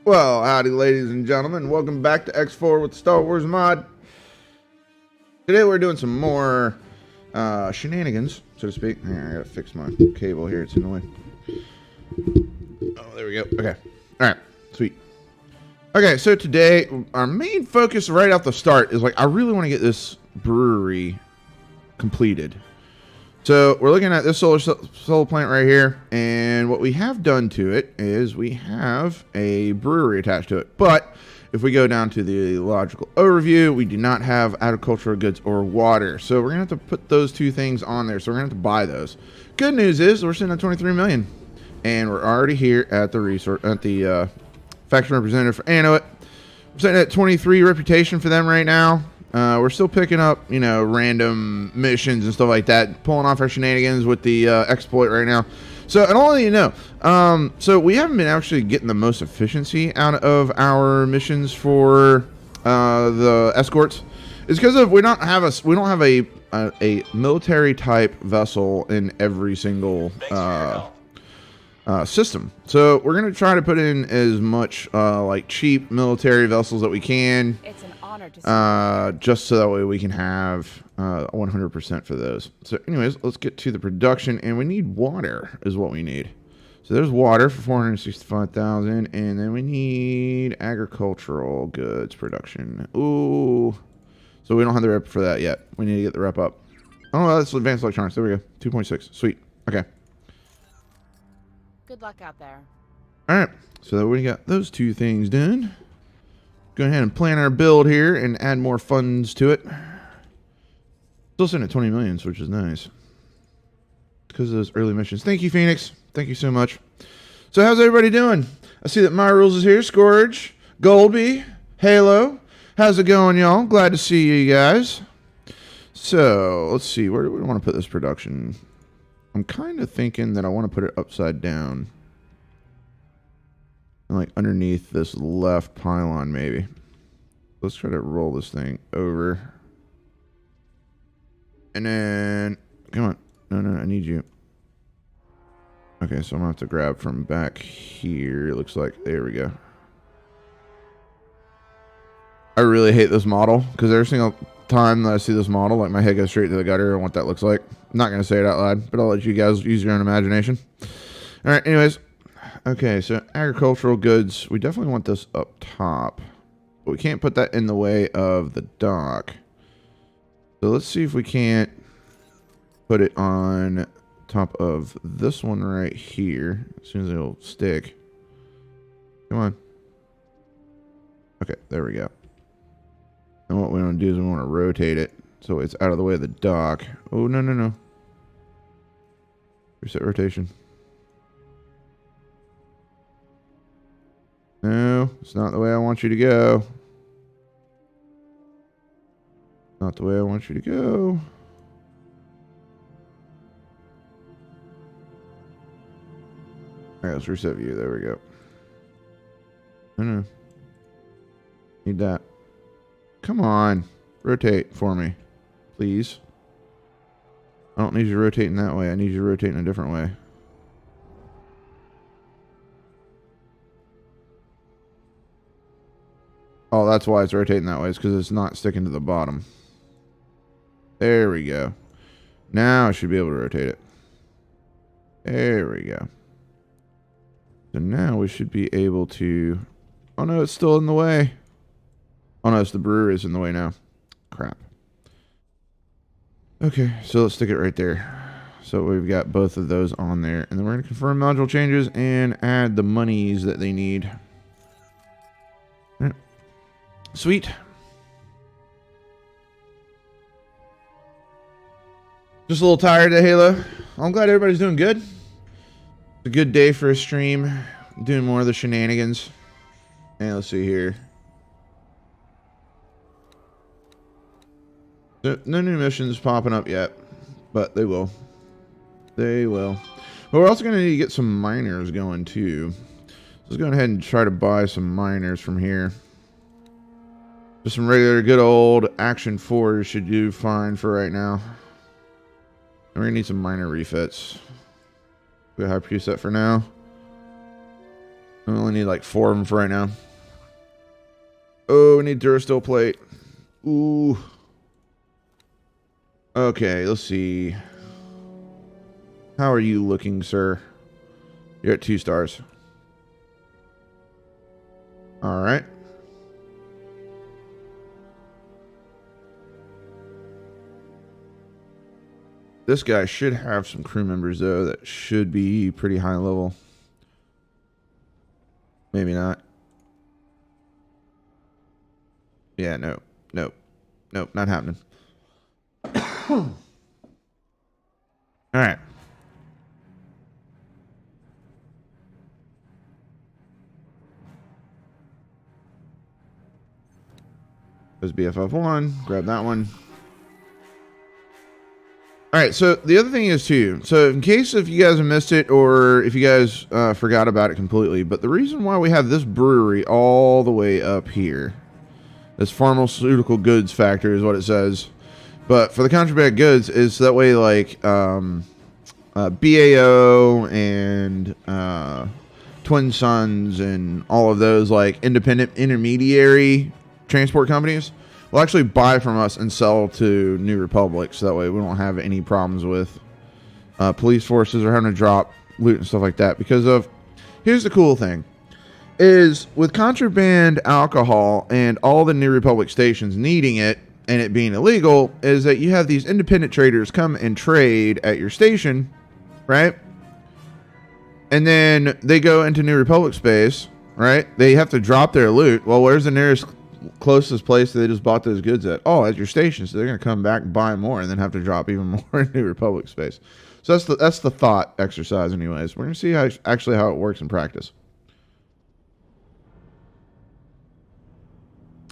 Well, howdy, ladies and gentlemen. Welcome back to X4 with the Star Wars mod. Today we're doing some more shenanigans, so to speak. Here, I gotta fix my cable here. It's annoying. Oh, there we go. Okay. All right. Sweet. Okay, so today our main focus right off the start is I really want to get this brewery completed. So we're looking at this solar plant right here, and what we have done to it is we have a brewery attached to it. But if we go down to the logical overview, we do not have agricultural goods or water. So we're gonna have to put those two things on there. So we're gonna have to buy those. Good news is we're sitting at 23 million, and we're already here at the faction representative for Anowit. We're sitting at 23 reputation for them right now. We're still picking up, random missions and stuff like that, pulling off our shenanigans with the exploit right now. So, and all of you know, so we haven't been actually getting the most efficiency out of our missions for the escorts. It's because of we don't have a military type vessel in every single system. So we're gonna try to put in as much cheap military vessels that we can. It's an honor to just so that way we can have 100% for those. So anyways, let's get to the production, and we need water is what we need. So there's water for 465,000, and then we need agricultural goods production. Ooh, so we don't have the rep for that yet. We need to get the rep up. Oh, that's advanced electronics. There we go. 2.6. Sweet. Okay. Good luck out there. All right. So we got those two things done. Go ahead and plan our build here and add more funds to it. Still sitting at 20 million, which is nice. Because of those early missions. Thank you, Phoenix. Thank you so much. So how's everybody doing? I see that My Rules is here. Scourge, Golby, Halo. How's it going, y'all? Glad to see you guys. So let's see. Where do we want to put this production? I'm kind of thinking that I want to put it upside down. Like underneath this left pylon, maybe. Let's try to roll this thing over. And then, come on. No, I need you. Okay, so I'm gonna have to grab from back here. It looks like, there we go. I really hate this model because every single time that I see this model, my head goes straight to the gutter and what that looks like. I'm not gonna say it out loud, but I'll let you guys use your own imagination. All right, anyways. Okay, so agricultural goods. We definitely want this up top. But we can't put that in the way of the dock. So let's see if we can't put it on top of this one right here. As soon as it'll stick. Come on. Okay, there we go. And what we want to do is we want to rotate it so it's out of the way of the dock. Oh, no. Reset rotation. No, it's not the way I want you to go. Not the way I want you to go. Alright, let's reset view. There we go. No. Need that. Come on. Rotate for me. Please. I don't need you rotating that way. I need you rotating a different way. Oh, that's why it's rotating that way. It's because it's not sticking to the bottom. There we go. Now I should be able to rotate it. There we go. So now we should be able to... Oh no, it's still in the way. Oh no, it's the brewery is in the way now. Crap. Okay, so let's stick it right there. So we've got both of those on there. And then we're going to confirm module changes and add the monies that they need. Sweet. Just a little tired today, Halo. I'm glad everybody's doing good. It's a good day for a stream. Doing more of the shenanigans. And let's see here. No new missions popping up yet. But they will. They will. But we're also going to need to get some miners going too. So let's go ahead and try to buy some miners from here. Just some regular good old Action 4s should do fine for right now. And we're going to need some minor refits. We have preset for now. I only need like 4 of them for right now. Oh, we need Durasteel plate. Ooh. Okay, let's see. How are you looking, sir? You're at 2 stars. Alright. This guy should have some crew members, though, that should be pretty high level. Maybe not. Yeah, no. Nope. Nope, not happening. Alright. There's BFF1. Grab that one. Alright, so the other thing is, too, so in case if you guys have missed it or if you guys forgot about it completely, but the reason why we have this brewery all the way up here, this pharmaceutical goods factory is what it says, but for the contraband goods is that way like BAO and Twin Suns and all of those like independent intermediary transport companies will actually buy from us and sell to New Republic, so that way we don't have any problems with police forces or having to drop loot and stuff like that. Because of, here's the cool thing, is with contraband alcohol and all the New Republic stations needing it and it being illegal, is that you have these independent traders come and trade at your station, right? And then they go into New Republic space, right? They have to drop their loot. Well, where's the nearest closest place that they just bought those goods at? Oh, at your station. So they're going to come back and buy more and then have to drop even more in New Republic space. So that's the thought exercise anyways. We're going to see how it works in practice.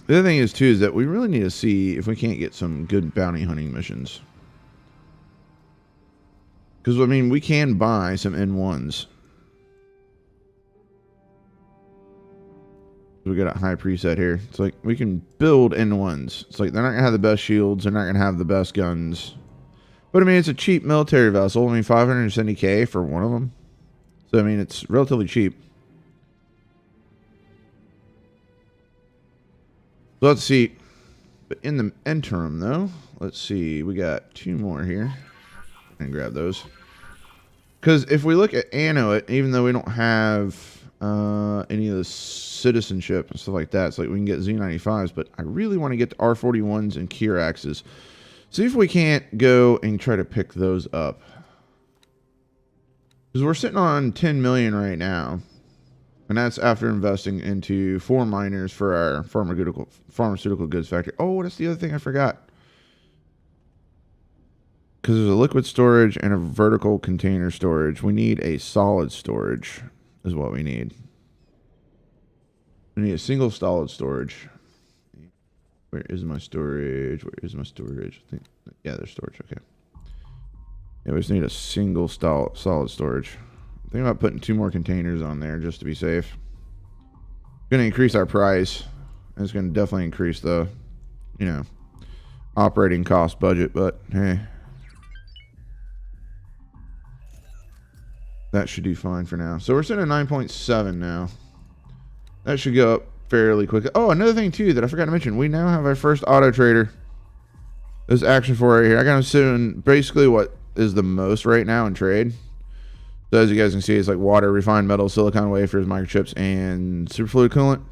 The other thing is, too, is that we really need to see if we can't get some good bounty hunting missions. Because, I mean, we can buy some N1s. We got a high preset here. It's like, we can build N1s. It's like, they're not going to have the best shields. They're not going to have the best guns. But, I mean, it's a cheap military vessel. I mean, 570K for one of them. So, I mean, it's relatively cheap. So let's see. But in the interim, though, let's see. We got 2 more here. And grab those. Because if we look at Anno, even though we don't have any of the citizenship and stuff like that, it's like we can get Z95s, but I really want to get the R41s and Kiraxes. See if we can't go and try to pick those up. Because we're sitting on 10 million right now. And that's after investing into 4 miners for our pharmaceutical goods factory. Oh, that's the other thing I forgot. Because there's a liquid storage and a vertical container storage. We need a solid storage is what we need. We need a single solid storage. Where is my storage? Where is my storage? I think, yeah, there's storage. Okay. Yeah, we just need a single solid storage. Think about putting 2 more containers on there just to be safe. Going to increase our price. And it's going to definitely increase the, you know, operating cost budget. But hey, that should do fine for now. So we're sitting at 9.7 now. That should go up fairly quickly. Oh, another thing too that I forgot to mention. We now have our first auto trader. This action for right here. I got him sitting basically what is the most right now in trade. So as you guys can see, it's like water, refined metal, silicon wafers, microchips, and superfluid coolant.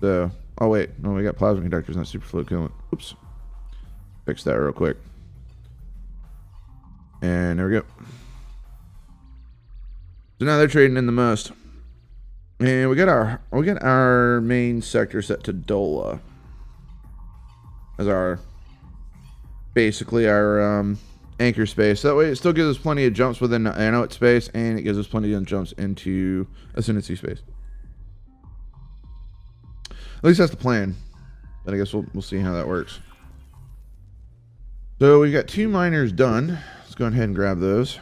So, oh wait, no, we got plasma conductors, not superfluid coolant. Oops. Fix that real quick. And there we go. So now they're trading in the most. And we got our main sector set to Dola as our basically our anchor space. That way it still gives us plenty of jumps within the Anno space, and it gives us plenty of jumps into Ascendancy space. At least that's the plan. But I guess we'll see how that works. So we've got 2 miners done. Let's go ahead and grab those.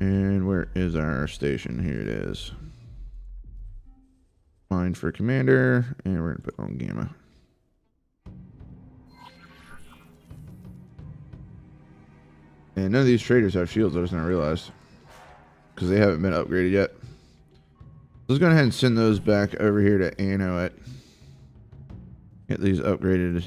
And where is our station? Here it is. Mine for commander, and we're gonna put on gamma. And none of these traders have shields. I just not realized. because they haven't been upgraded yet. Let's go ahead and send those back over here to Anoet. Get these upgraded.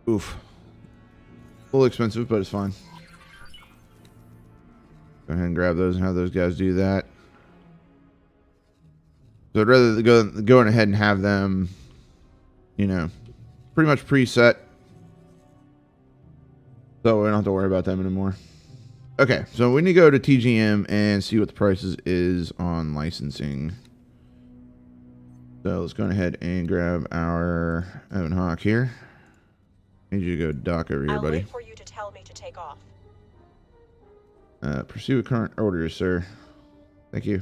Oof. A little expensive, but it's fine. Go ahead and grab those and have those guys do that. So I'd rather go ahead and have them, you know, pretty much preset. So we don't have to worry about them anymore. Okay, so we need to go to TGM and see what the prices is on licensing. So let's go ahead and grab our Evan Hawk here. Need you to go dock over here, I'll buddy. wait for you to tell me to take off. Pursue with current orders, sir. Thank you.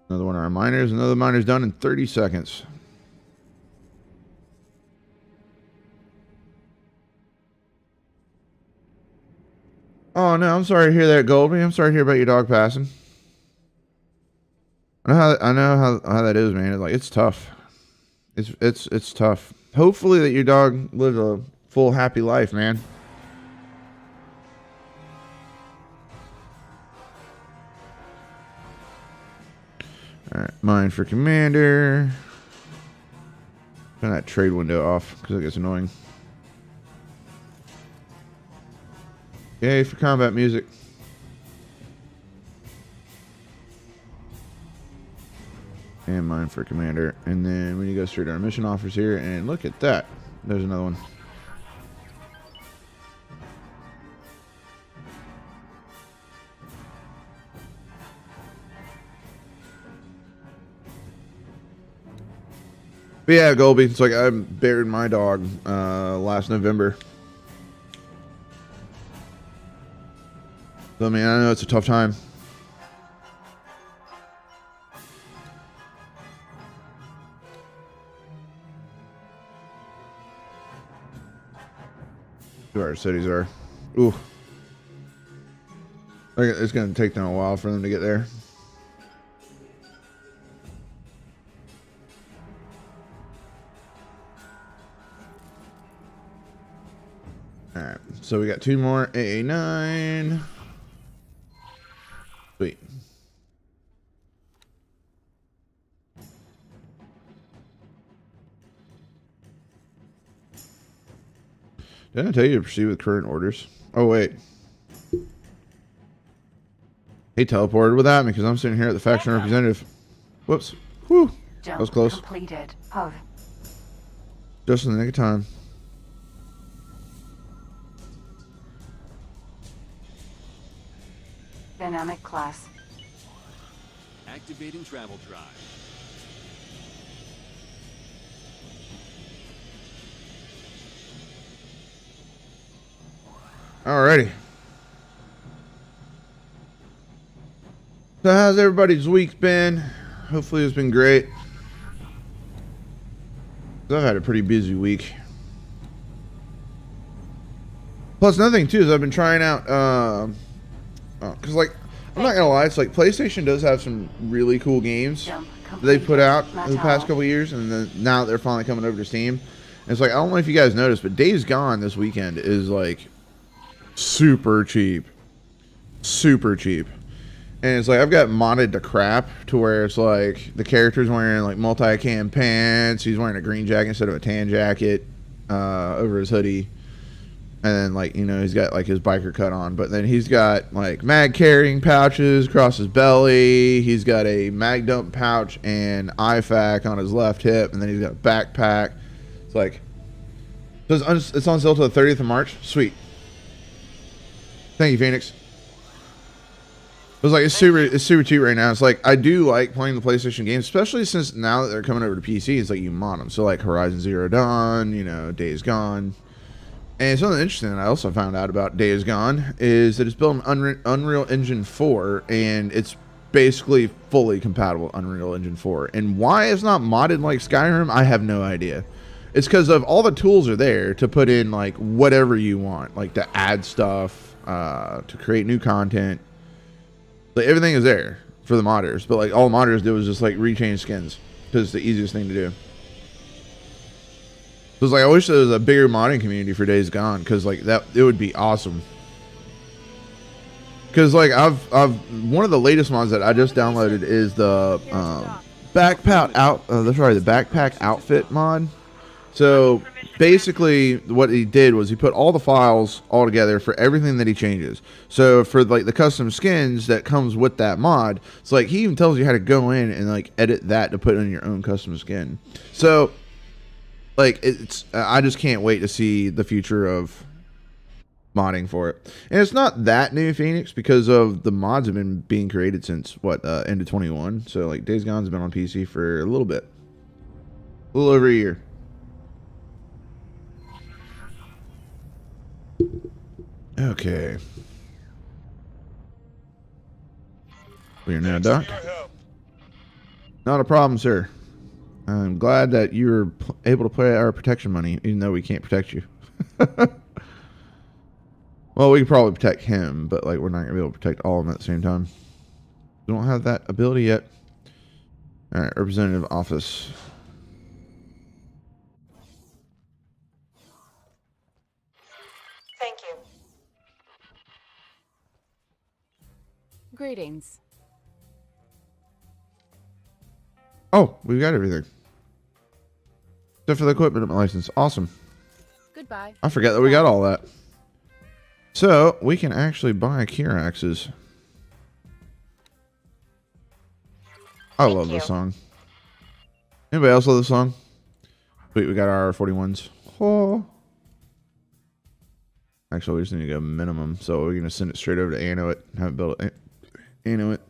Another one of our miners. Another miner's done in 30 seconds. Oh no, I'm sorry to hear that, Goldie. I'm sorry to hear about your dog passing. I know how that is, man. It's tough. It's tough. Hopefully that your dog lives a full happy life, man. Alright, mine for commander. Turn that trade window off because it gets annoying. Yay for combat music. And mine for commander. And then we need to go straight to our mission offers here. And look at that. There's another one. But yeah, Golby, it's like I buried my dog last November. So, I mean, I know it's a tough time. Where our cities are. Ooh. It's going to take them a while for them to get there. Alright, so we got two more AA9. Sweet. Didn't I tell you to proceed with current orders? Oh, wait. He teleported without me because I'm sitting here at the faction representative. Whoops. Whew. That was close. Completed. Just in the nick of time. Dynamic class. Activating travel drive. Alrighty. So how's everybody's week been? Hopefully it's been great. I've had a pretty busy week. Plus another thing too is I've been trying out because like I'm not gonna lie, it's like PlayStation does have some really cool games that they put out in the past couple years, and then now they're finally coming over to Steam. And it's like I don't know if you guys noticed, but Days Gone this weekend is like super cheap. Super cheap. And it's like I've got modded to crap to where it's like the character's wearing like multi-cam pants, he's wearing a green jacket instead of a tan jacket over his hoodie. And then, like, you know, he's got, like, his biker cut on. But then he's got, like, mag carrying pouches across his belly. He's got a mag dump pouch and IFAK on his left hip. And then he's got a backpack. It's like, so it's on sale till the 30th of March. Sweet. Thank you, Phoenix. It was like, it's super cheap right now. It's like, I do like playing the PlayStation games, especially since now that they're coming over to PC, it's like you mod them. So, like, Horizon Zero Dawn, you know, Days Gone. And something interesting that I also found out about Days Gone is that it's built on Unreal Engine 4, and it's basically fully compatible with Unreal Engine 4. And why it's not modded like Skyrim, I have no idea. It's because of all the tools are there to put in like whatever you want, like to add stuff, to create new content. Like everything is there for the modders, but like all the modders do is just like rechange skins because it's the easiest thing to do. Because like I wish there was a bigger modding community for Days Gone, because like that it would be awesome. Because like I've one of the latest mods that I just downloaded is the backpack outfit mod. So basically what he did was he put all the files all together for everything that he changes. So for like the custom skins that comes with that mod, it's like he even tells you how to go in and like edit that to put in your own custom skin. So like it's I just can't wait to see the future of modding for it. And it's not that new, Phoenix, because of the mods have been being created since what end of 21. So like Days Gone's been on PC for a little bit, a little over a year. Okay, we are now docked. Not a problem, sir. I'm glad that you were able to pay our protection money, even though we can't protect you. Well, we can probably protect him, but like we're not gonna be able to protect all of them at the same time. We don't have that ability yet. All right, representative office. Thank you. Greetings. Oh, we've got everything. Except for the equipment license. Awesome. Goodbye. I forgot that we got all that. So, we can actually buy Kiraxes. I love this song. Anybody else love this song? Wait, we got our R41s. Oh. Actually, we just need to go minimum. So, we're going to send it straight over to Anno it. Have it built it. Anno it.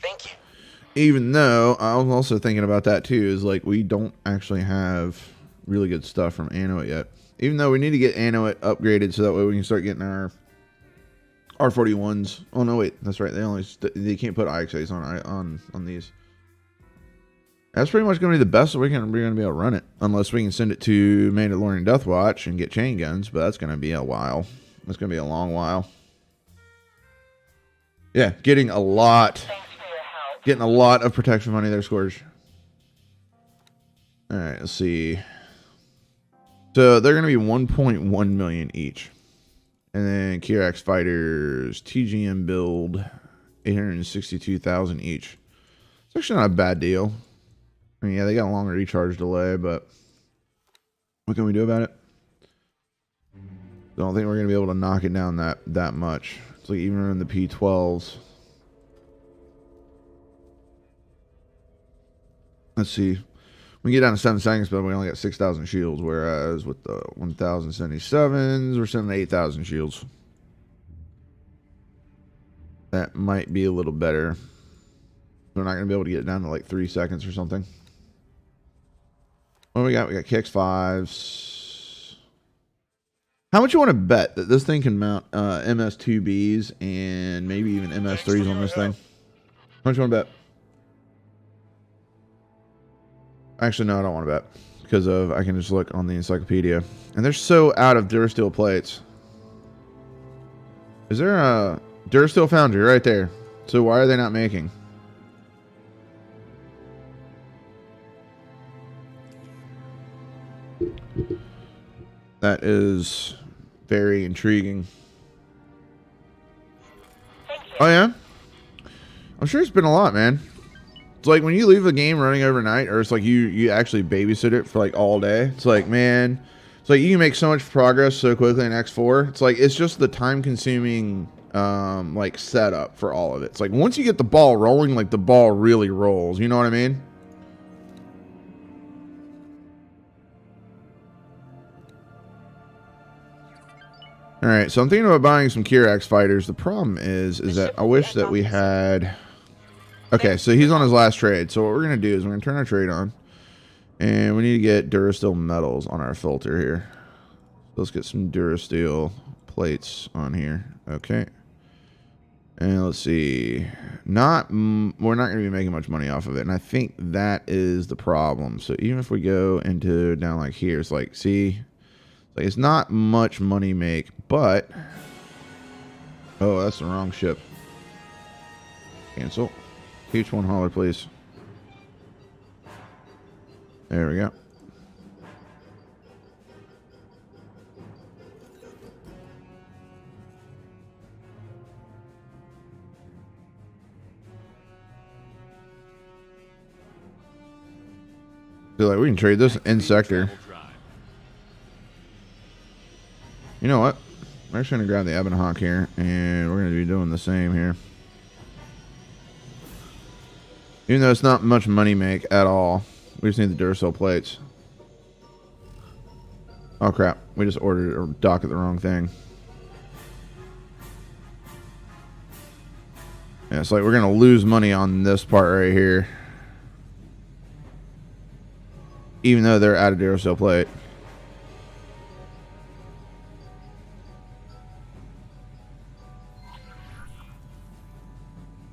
Thank you. Even though, I was also thinking about that too, is like we don't actually have really good stuff from Anno it yet. Even though we need to get Anno it upgraded so that way we can start getting our R41s. Oh no, wait, that's right. They can't put IXAs on these. That's pretty much going to be the best that we're going to be able to run it, unless we can send it to Mandalorian Deathwatch and get chain guns. But that's going to be a while. That's going to be a long while. Yeah, getting a lot of protection money there, Scourge. All right, let's see. So they're going to be 1.1 million each. And then Kirax Fighters, TGM build, 862,000 each. It's actually not a bad deal. I mean, yeah, they got a longer recharge delay, but what can we do about it? I don't think we're going to be able to knock it down that much. It's like even in the P12s. Let's see. We get down to 7 seconds, but we only got 6,000 shields, whereas with the 1,077s, we're sending 8,000 shields. That might be a little better. We're not going to be able to get it down to like 3 seconds or something. What do we got? We got KX5s. How much you want to bet that this thing can mount MS2Bs and maybe even MS3s on this thing? How much you want to bet? Actually, no, I don't want to bet. Because of, I can just look on the encyclopedia. And they're so out of Durasteel plates. Is there a Durasteel foundry right there? So why are they not making? That is very intriguing. Oh yeah? I'm sure it's been a lot, man. It's like when you leave the game running overnight, or it's like you actually babysit it for like all day. It's like, man, it's like you can make so much progress so quickly in X4. It's like it's just the time-consuming like setup for all of it. It's like once you get the ball rolling, like the ball really rolls. You know what I mean? All right, so I'm thinking about buying some Kirax fighters. The problem is that I wish that we had. Okay, so he's on his last trade. So what we're gonna do is we're gonna turn our trade on, and we need to get Durasteel metals on our filter here. Let's get some Durasteel plates on here. Okay, and let's see. We're not gonna be making much money off of it, and I think that is the problem. So even if we go into down like here, it's like, see. Like it's not much money make, but oh, that's the wrong ship. Cancel. H1 hauler, please. There we go. So like we can trade this in sector. You know what? We're just gonna grab the Ebon Hawk here, and we're gonna be doing the same here. Even though it's not much money make at all, we just need the Duracell plates. Oh crap! We just ordered or docked the wrong thing. Yeah, it's like we're gonna lose money on this part right here, even though they're out of Duracell plate.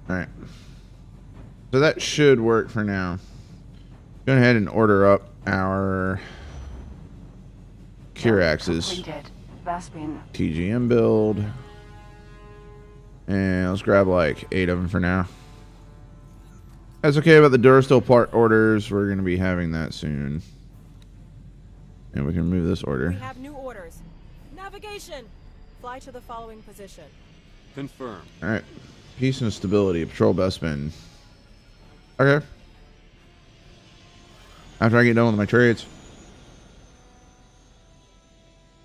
Alright. So that should work for now. Go ahead and order up our Kiraxes. TGM build. And let's grab like 8 of them for now. That's okay about the Duracell part orders. We're going to be having that soon. And we can move this order. We have new orders. Navigation. Fly to the following position. Confirm. Alright. Peace and stability. Patrol Bespin. Okay. After I get done with my trades.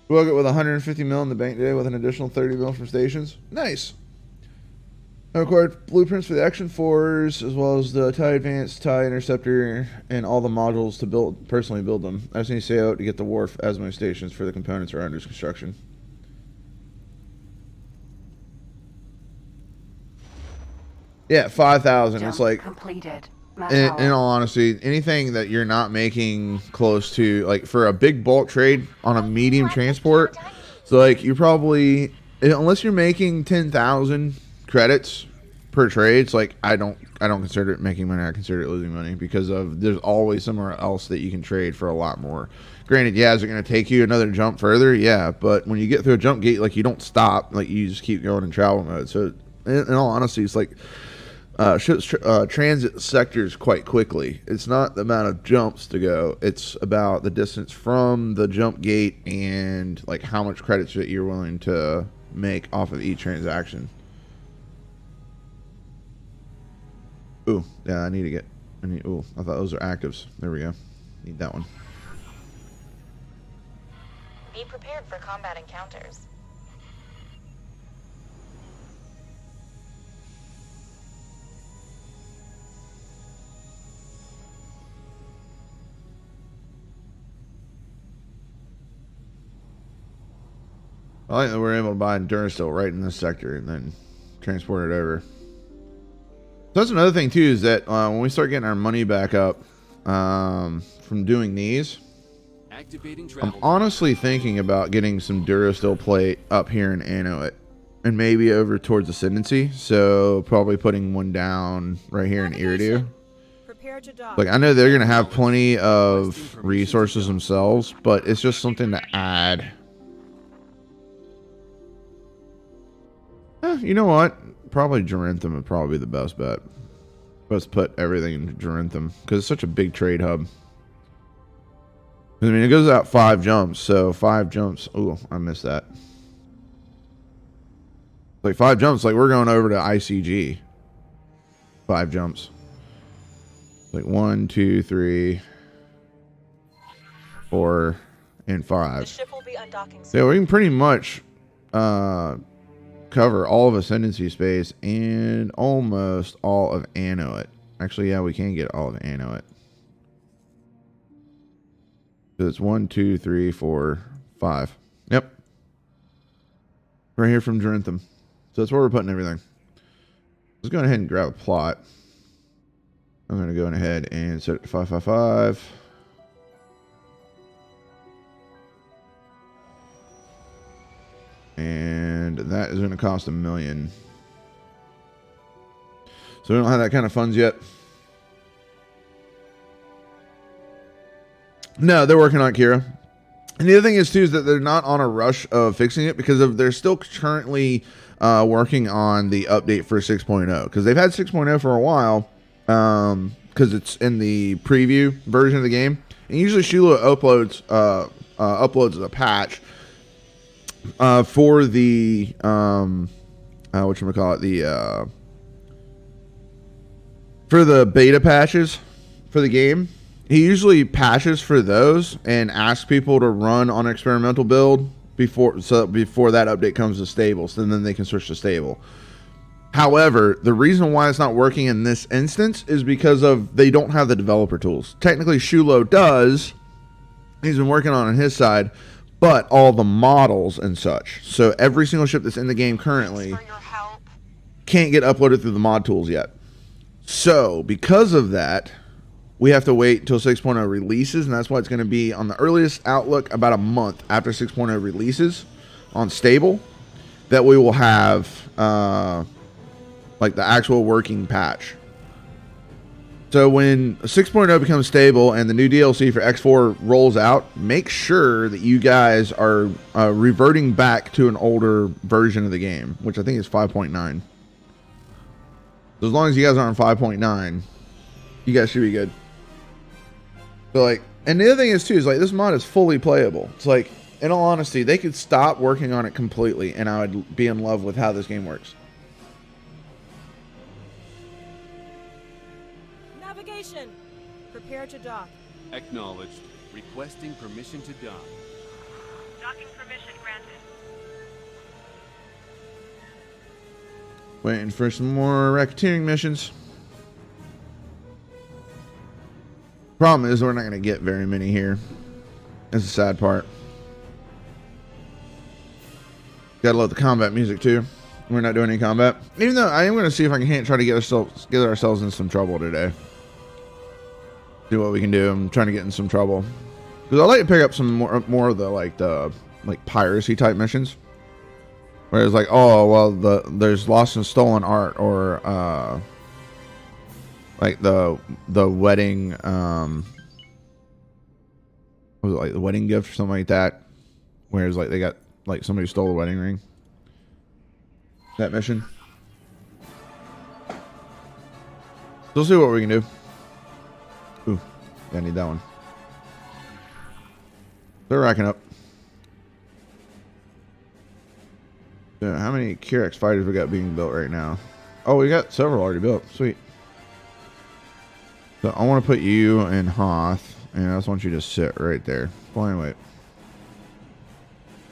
We'll get with 150 mil in the bank today with an additional 30 mil from stations. Nice. I required blueprints for the Action 4s, as well as the TIE Advance, TIE Interceptor, and all the modules to personally build them. I just need to stay out to get the wharf as my stations for the components are under construction. Yeah, 5,000. It's like, completed. in all honesty, anything that you're not making close to, like for a big bulk trade on a medium transport, so like you probably, unless you're making 10,000 credits per trade, it's like I don't consider it making money. I consider it losing money because of there's always somewhere else that you can trade for a lot more. Granted, yeah, is it going to take you another jump further? Yeah, but when you get through a jump gate, like you don't stop, like you just keep going in travel mode. So in all honesty, it's like transit sectors quite quickly. It's not the amount of jumps to go, it's about the distance from the jump gate and like how much credits that you're willing to make off of each transaction. Ooh, yeah, ooh, I thought those are actives. There we go. Need that one. Be prepared for combat encounters. I like that we're able to buy Duracell right in this sector and then transport it over. So that's another thing too, is that when we start getting our money back up from doing these, I'm honestly thinking about getting some Duracell plate up here in Inuit and maybe over towards Ascendancy. So probably putting one down right here in Iridu. Prepare to dock. Like I know they're gonna have plenty of resources themselves, but it's just something to add. You know what? Probably Gerentham would probably be the best bet. Let's put everything in Gerentham because it's such a big trade hub. I mean, it goes out 5 jumps, so 5 jumps. Oh, I missed that. Like 5 jumps, like we're going over to ICG. 5 jumps. Like 1, 2, 3, 4, and 5. The ship will be undocking Yeah, soon. we can pretty much cover all of Ascendancy space and almost all of Inuit. Actually, yeah, we can get all of Inuit. So it's 1, 2, 3, 4, 5. Yep. Right here from Gerentham. So that's where we're putting everything. Let's go ahead and grab a plot. I'm going to go ahead and set it to 555. And that is going to cost $1 million. So we don't have that kind of funds yet. No, they're working on Kira. And the other thing is too is that they're not on a rush of fixing it because they're still currently working on the update for 6.0 because they've had 6.0 for a while because it's in the preview version of the game. And usually Shula uploads a patch for the for the beta patches for the game. he usually patches for those and asks people to run on experimental build before that update comes to stable, so then they can switch to stable. However, the reason why it's not working in this instance is because of they don't have the developer tools. Technically, Shulo does. He's been working on his side, but all the models and such. So every single ship that's in the game currently can't get uploaded through the mod tools yet. So because of that, we have to wait till 6.0 releases, and that's why it's going to be on the earliest outlook about a month after 6.0 releases on stable that we will have like the actual working patch. So when 6.0 becomes stable and the new DLC for X4 rolls out, make sure that you guys are reverting back to an older version of the game, which I think is 5.9. So as long as you guys are on 5.9, you guys should be good. So like, and the other thing is too, is like this mod is fully playable. It's like, in all honesty, they could stop working on it completely and I would be in love with how this game works. Navigation. Prepare to dock. Acknowledged. Requesting permission to dock. Docking permission granted. Waiting for some more racketeering missions. Problem is, we're not going to get very many here. That's the sad part. Gotta love the combat music too. We're not doing any combat. Even though I am going to see if I can try to get ourselves in some trouble today. Do what we can do. I'm trying to get in some trouble. Because I like to pick up some more of the like piracy type missions. Where it's like, oh well, there's lost and stolen art, or like the wedding, what was it, like the wedding gift or something like that, where it's like they got like somebody stole the wedding ring. That mission. So we'll see what we can do. Ooh, I need that one. They're racking up. Yeah, how many Kirax fighters we got being built right now? Oh, we got several already built. Sweet. So I want to put you in Hoth, and I just want you to sit right there. Flying weight.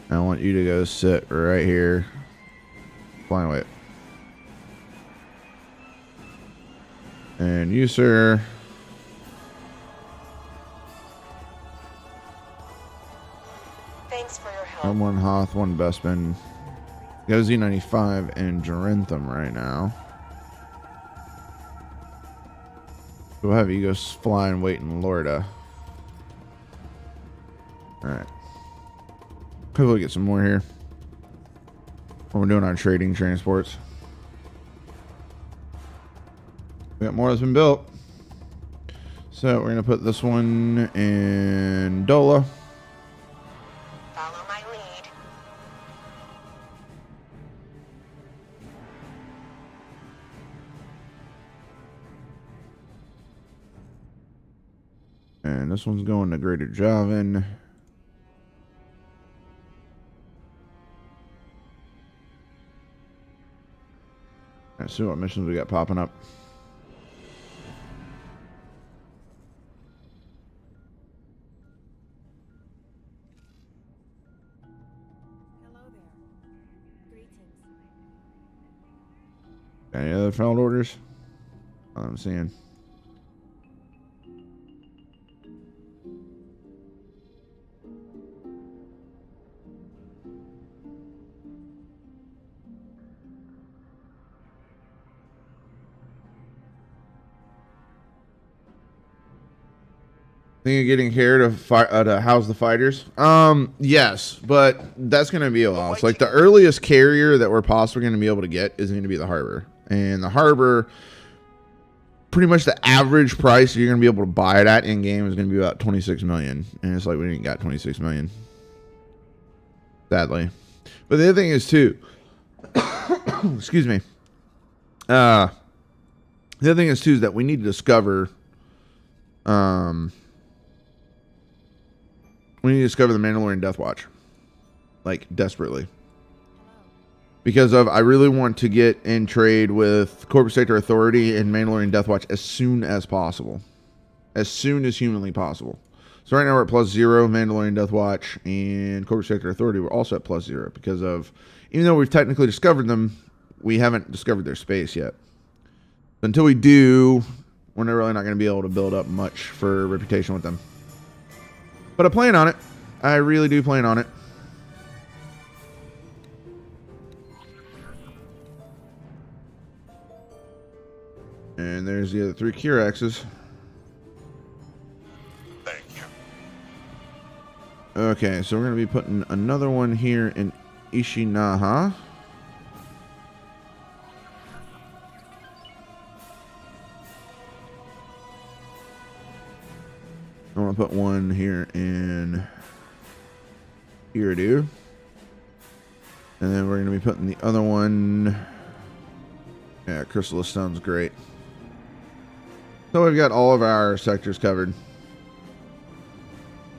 I want you to go sit right here. Flying weight. And you, sir. Thanks for your help. I'm one Hoth, one Bespin. Go Z95 and Gerentham right now. We'll have you go fly and wait in Lorda. Alright. Hopefully we get some more here. When we're doing our trading transports. We got more that's been built. So we're going to put this one in Dola. Follow my lead. And this one's going to Greater Javan. Let's see what missions we got popping up. Hello there. Greetings. Any other failed orders? I'm seeing. Think of getting here to house the fighters? Yes, but that's going to be a loss. Like the earliest carrier that we're possibly going to be able to get is going to be the harbor. And the harbor, pretty much the average price you're going to be able to buy it at in game is going to be about 26 million. And it's like we ain't got 26 million. Sadly. But the other thing is too, excuse me. The other thing is too is that we need to discover we need to discover the Mandalorian Death Watch. Like, desperately. Because I really want to get in trade with Corporate Sector Authority and Mandalorian Death Watch as soon as possible. as soon as humanly possible. So right now we're at +0, Mandalorian Death Watch, and Corporate Sector Authority we're also at +0 because of, even though we've technically discovered them, we haven't discovered their space yet. Until we do, we're really not going to be able to build up much for reputation with them. But I plan on it. I really do plan on it. And there's the other 3 Kiraxes. Thank you. Okay, so we're going to be putting another one here in Ishinaha. I want to put one here in Iridu. And then we're going to be putting the other one. Yeah, Chrysalis sounds great. So we've got all of our sectors covered.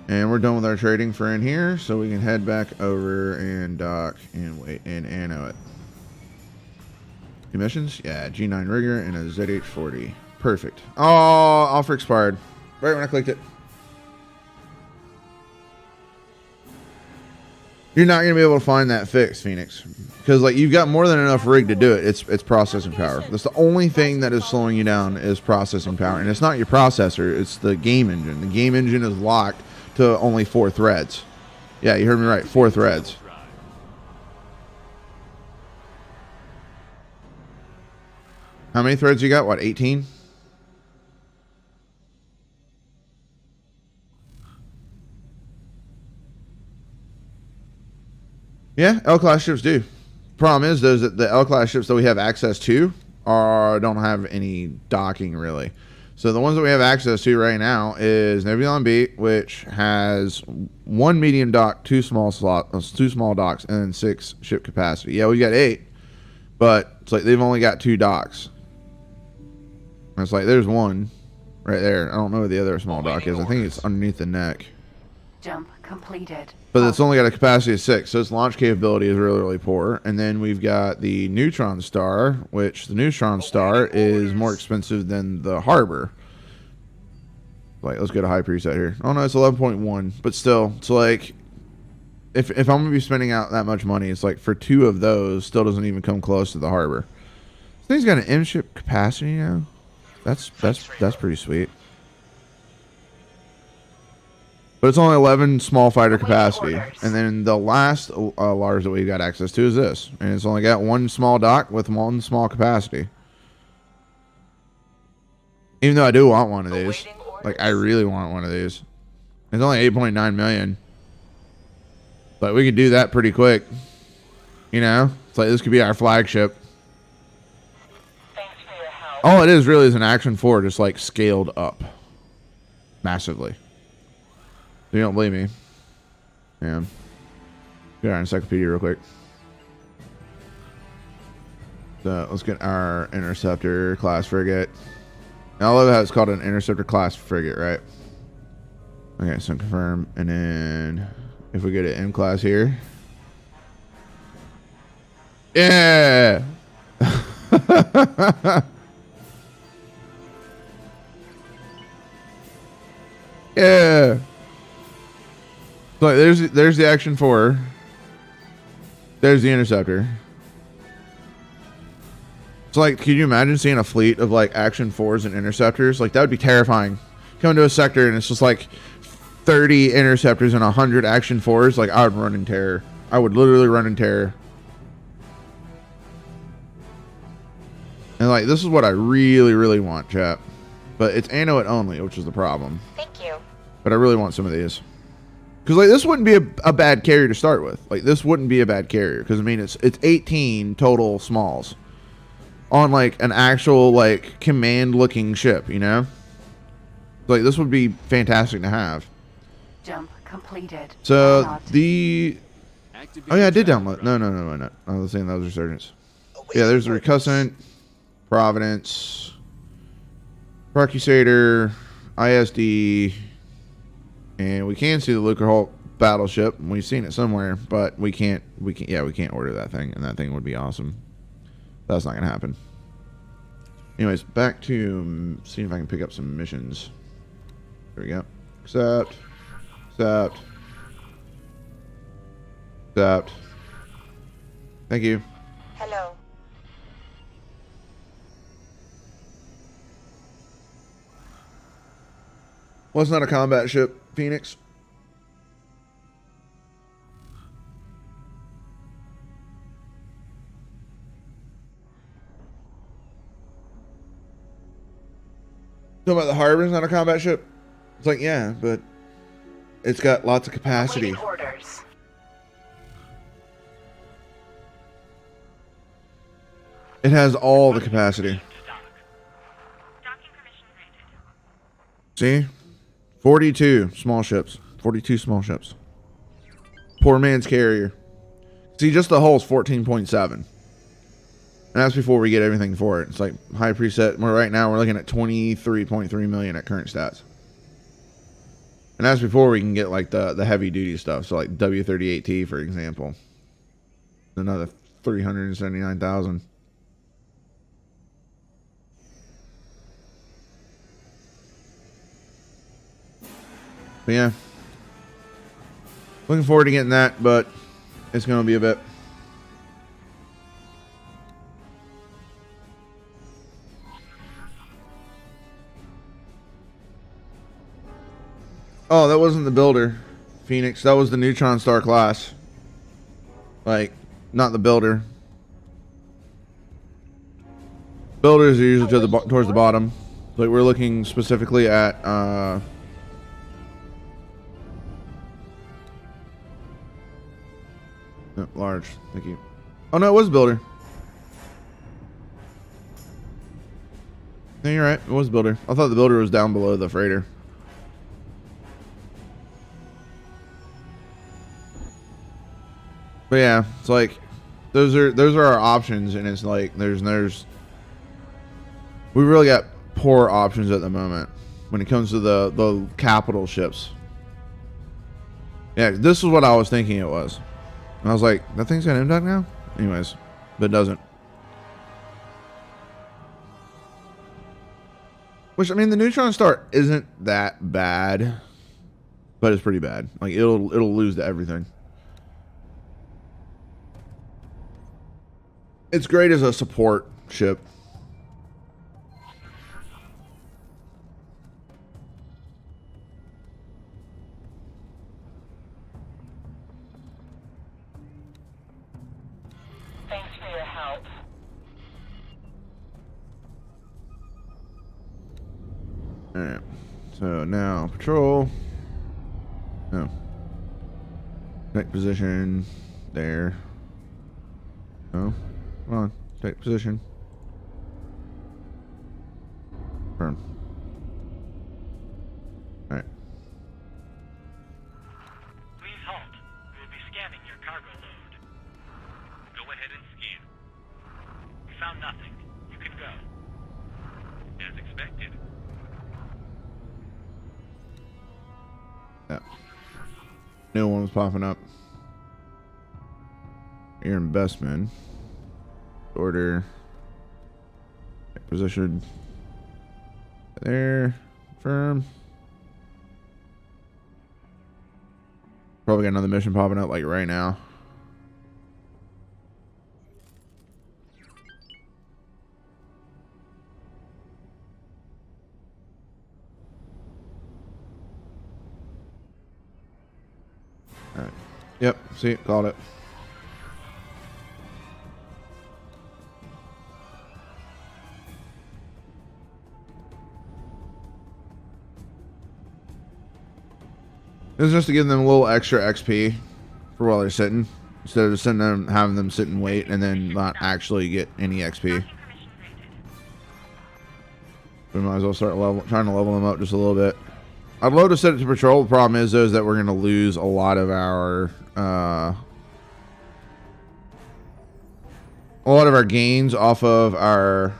And we're done with our trading for in here, so we can head back over and dock and wait and anno it. Emissions? Yeah, G9 rigger and a ZH40. Perfect. Oh, offer expired. Right when I clicked it. You're not going to be able to find that fix, Phoenix. Because like you've got more than enough rig to do it. It's processing power. That's the only thing that is slowing you down is processing power. And it's not your processor, it's the game engine. The game engine is locked to only 4 threads. Yeah, you heard me right. 4 threads. How many threads you got? What, 18? Yeah, L-class ships do. Problem is, though, is that the L-class ships that we have access to don't have any docking, really. So the ones that we have access to right now is Nebulon B, which has 1 medium dock, 2 small docks, and then 6 ship capacity. Yeah, we got 8, but it's like they've only got 2 docks. And it's like there's one right there. I don't know where the other small dock is. I think it's underneath the neck. Jump completed. But it's only got a capacity of 6, so its launch capability is really, really poor. And then we've got the Neutron Star, which the Neutron Star is more expensive than the Harbor. Like, let's go to high preset here. Oh no, it's 11.1, but still, it's like, if I'm gonna be spending out that much money, it's like for 2 of those, still doesn't even come close to the Harbor. This thing's got an M-ship capacity now. That's pretty sweet. But it's only 11 small fighter capacity. And then the last Lars that we've got access to is this. And it's only got 1 small dock with 1 small capacity. Even though I do want one of these. Like, I really want one of these. It's only 8.9 million. But we could do that pretty quick. You know? It's like this could be our flagship. Thanks for your help. All it is really is an Action 4 just like scaled up. Massively. If you don't believe me, yeah. Get our encyclopedia real quick. So let's get our interceptor class frigate. Now, I love how it's called an interceptor class frigate, right? Okay, so confirm, and then if we go to M class here, yeah. Yeah. So there's the Action 4. There's the interceptor. It's like, can you imagine seeing a fleet of like Action 4s and interceptors? Like that would be terrifying. Come to a sector and it's just like 30 interceptors and 100 Action 4s. Like I would run in terror. I would literally run in terror. And like this is what I really, really want, chap. But it's anno it only, which is the problem. Thank you. But I really want some of these. Because like this wouldn't be a bad carrier to start with. Like this wouldn't be a bad carrier. Because I mean it's 18 total smalls. On like an actual like command looking ship, you know? Like this would be fantastic to have. Jump completed. So the... Oh yeah, I did download. No. I was saying that was Resurgence. Yeah, there's the Recussant, Providence, Procusator, ISD, and we can see the Lucrehulk battleship. We've seen it somewhere, but we can't order that thing, and that thing would be awesome. That's not gonna happen. Anyways, back to seeing if I can pick up some missions. There we go. Accept. Accept. Accept. Thank you. Hello. Well, it's not a combat ship, Phoenix. Talking about the Harbin's not a combat ship? It's like, yeah, but it's got lots of capacity. Awaiting orders. It has all the capacity. See? 42 small ships. 42 small ships. Poor man's carrier. See, just the hull's 14.7. And that's before we get everything for it. It's like high preset. Right now we're looking at 23.3 million at current stats. And that's before we can get like the heavy duty stuff. So like W38T, for example. Another 379,000. But yeah. Looking forward to getting that, but it's going to be a bit. Oh, that wasn't the builder, Phoenix. That was the Neutron Star class. Like, not the builder. Builders are usually to the towards the bottom. Like, we're looking specifically at no, large. Thank you. Oh no, it was builder. No, you're right. It was builder. I thought the builder was down below the freighter. But yeah, it's like those are our options, and it's like there's we really got poor options at the moment when it comes to the capital ships. Yeah, this is what I was thinking it was. And I was like, that thing's got M-Dock now? Anyways, but it doesn't. Which, I mean, the Neutron Star isn't that bad, but it's pretty bad. Like, it'll lose to everything. It's great as a support ship. Thanks for your help. Alright. So now patrol. No. Take position there. No. Come on. Take position. Firm. Alright. Please halt. We will be scanning your cargo load. Go ahead and scan. We found nothing. You can go. As expected. Yeah. New one was popping up. Your investment. Order. Position. There. Firm. Probably got another mission popping up like right now. Alright. Yep. See, called it. This is just to give them a little extra XP for while they're sitting, instead of just having them sit and wait and then not actually get any XP. We might as well start trying to level them up just a little bit. I'd love to set it to patrol. The problem is, though, is that we're going to lose a lot of our gains off of our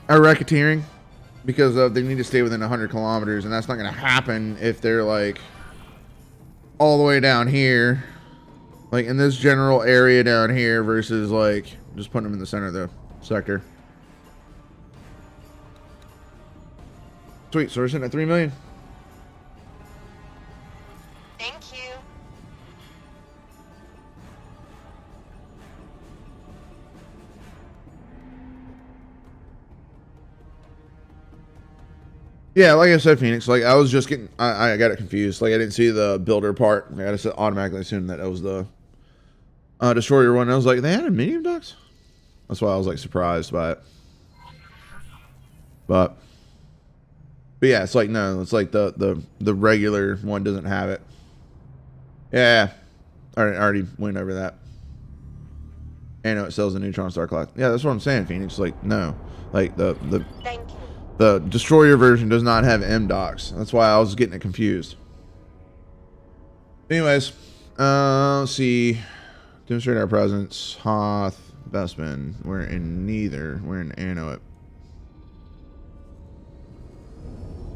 racketeering. Because they need to stay within 100 kilometers, and that's not going to happen if they're like all the way down here, like in this general area down here, versus like just putting them in the center of the sector. Sweet, so we're sitting at 3 million. Thank you. Yeah, like I said, Phoenix, like I was just getting, I got it confused. Like I didn't see the builder part. I just automatically assumed that was the destroyer one. I was like, they had a medium docks? That's why I was like surprised by it. But yeah, it's like, no, it's like the regular one doesn't have it. Yeah, I already went over that. And it sells the neutron star class. Yeah, that's what I'm saying, Phoenix. Like, no, like the Thank you. the destroyer version does not have M docks. That's why I was getting it confused. Anyways, let's see. Demonstrate our presence. Hoth, Bestman. We're in neither. We're in Annuit.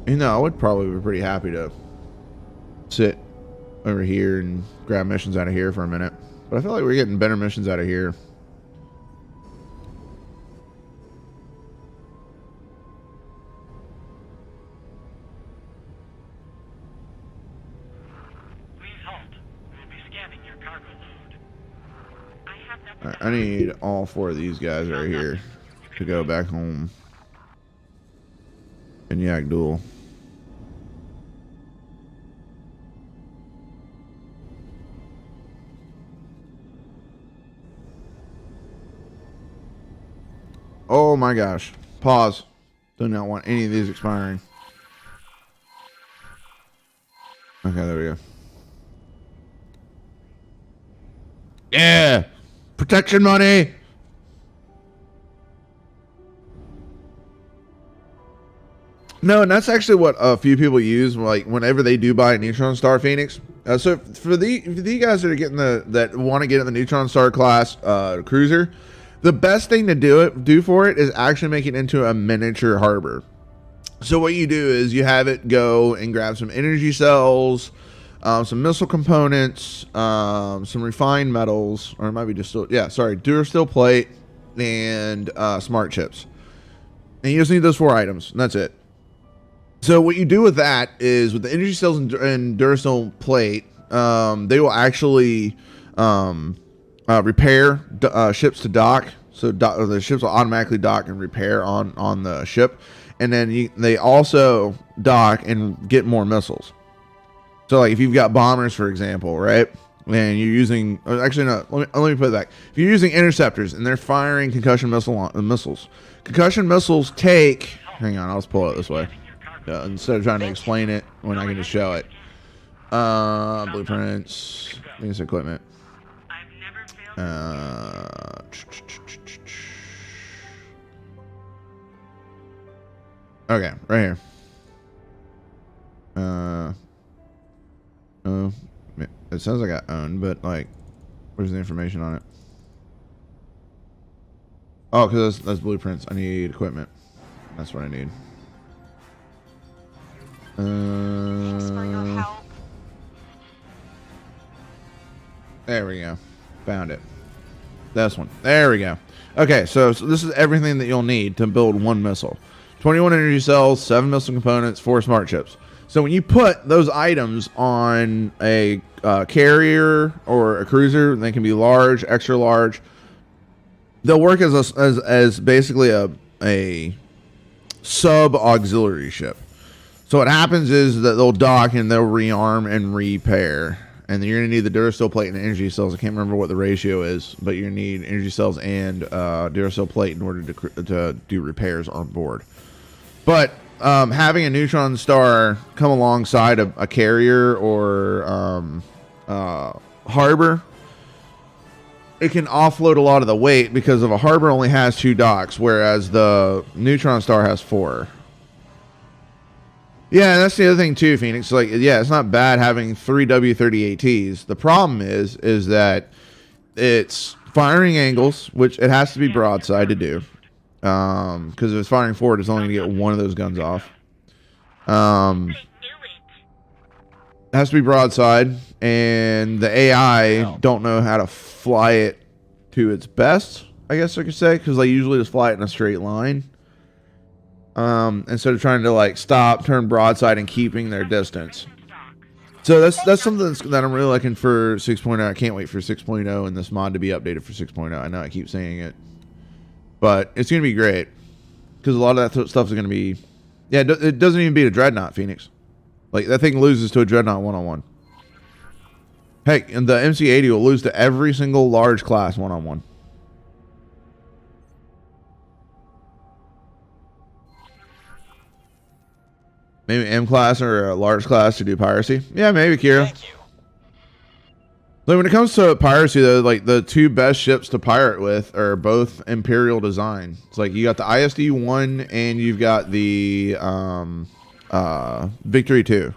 You know, I would probably be pretty happy to sit over here and grab missions out of here for a minute. But I feel like we're getting better missions out of here. Please halt. We will be scanning your cargo load. I have nothing. Alright, I need all 4 of these guys right here to go back home. And Yak Duel. Oh my gosh. Pause. Do not want any of these expiring. Okay, there we go. Yeah! Protection money! No, and that's actually what a few people use, like whenever they do buy a Neutron Star Phoenix. So for the guys that are getting that want to get in the Neutron Star class cruiser, the best thing to do for it is actually make it into a miniature harbor. So what you do is you have it go and grab some energy cells, some missile components, some refined metals, or it might be Durasteel plate and smart chips. And you just need those 4 items, and that's it. So what you do with that is with the energy cells and Durasteel plate, they will actually repair ships to dock. So the ships will automatically dock and repair on the ship. And then they also dock and get more missiles. So like if you've got bombers, for example, right? And you're using, actually no, let me put it back. If you're using interceptors and they're firing concussion missiles, concussion missiles take, hang on, I'll just pull it this way. Instead of trying to explain it when I can just show it. Blueprints, these equipment. Okay, right here. Oh, it says I got owned, but like, where's the information on it? Oh, because that's blueprints. I need equipment. That's what I need. Thanks for your help. There we go. Found it. This one. There we go. Okay, so this is everything that you'll need to build one missile. 21 energy cells, 7 missile components, 4 smart chips. So when you put those items on a carrier or a cruiser, they can be large, extra large. They'll work as basically a sub auxiliary ship. So what happens is that they'll dock and they'll rearm and repair. And then you're going to need the Durasteel plate and the energy cells. I can't remember what the ratio is, but you need energy cells and Durasteel plate in order to do repairs on board. But having a neutron star come alongside a carrier or harbor, it can offload a lot of the weight because of a harbor only has 2 docks, whereas the neutron star has 4. Yeah, that's the other thing too, Phoenix. Like, yeah, it's not bad having 3 W30ATs. The problem is that it's firing angles, which it has to be broadside to do. Because if it's firing forward, it's only going to get one of those guns off. It has to be broadside, and the AI don't know how to fly it to its best, I guess I could say, because they usually just fly it in a straight line. instead of trying to like stop, turn broadside, and keeping their distance. So that's something that I'm really looking for 6.0. I can't wait for 6.0 and this mod to be updated for 6.0. I know I keep saying it, but it's going to be great because a lot of that stuff is going to be, yeah, it doesn't even beat a Dreadnought, Phoenix. Like, that thing loses to a Dreadnought one-on-one. Heck, and the MC-80 will lose to every single large class one-on-one. Maybe M class or a large class to do piracy. Yeah, maybe, Kira. Thank you. Like, when it comes to piracy, though, like the two best ships to pirate with are both Imperial design. It's like you got the ISD-1 and you've got the Victory 2.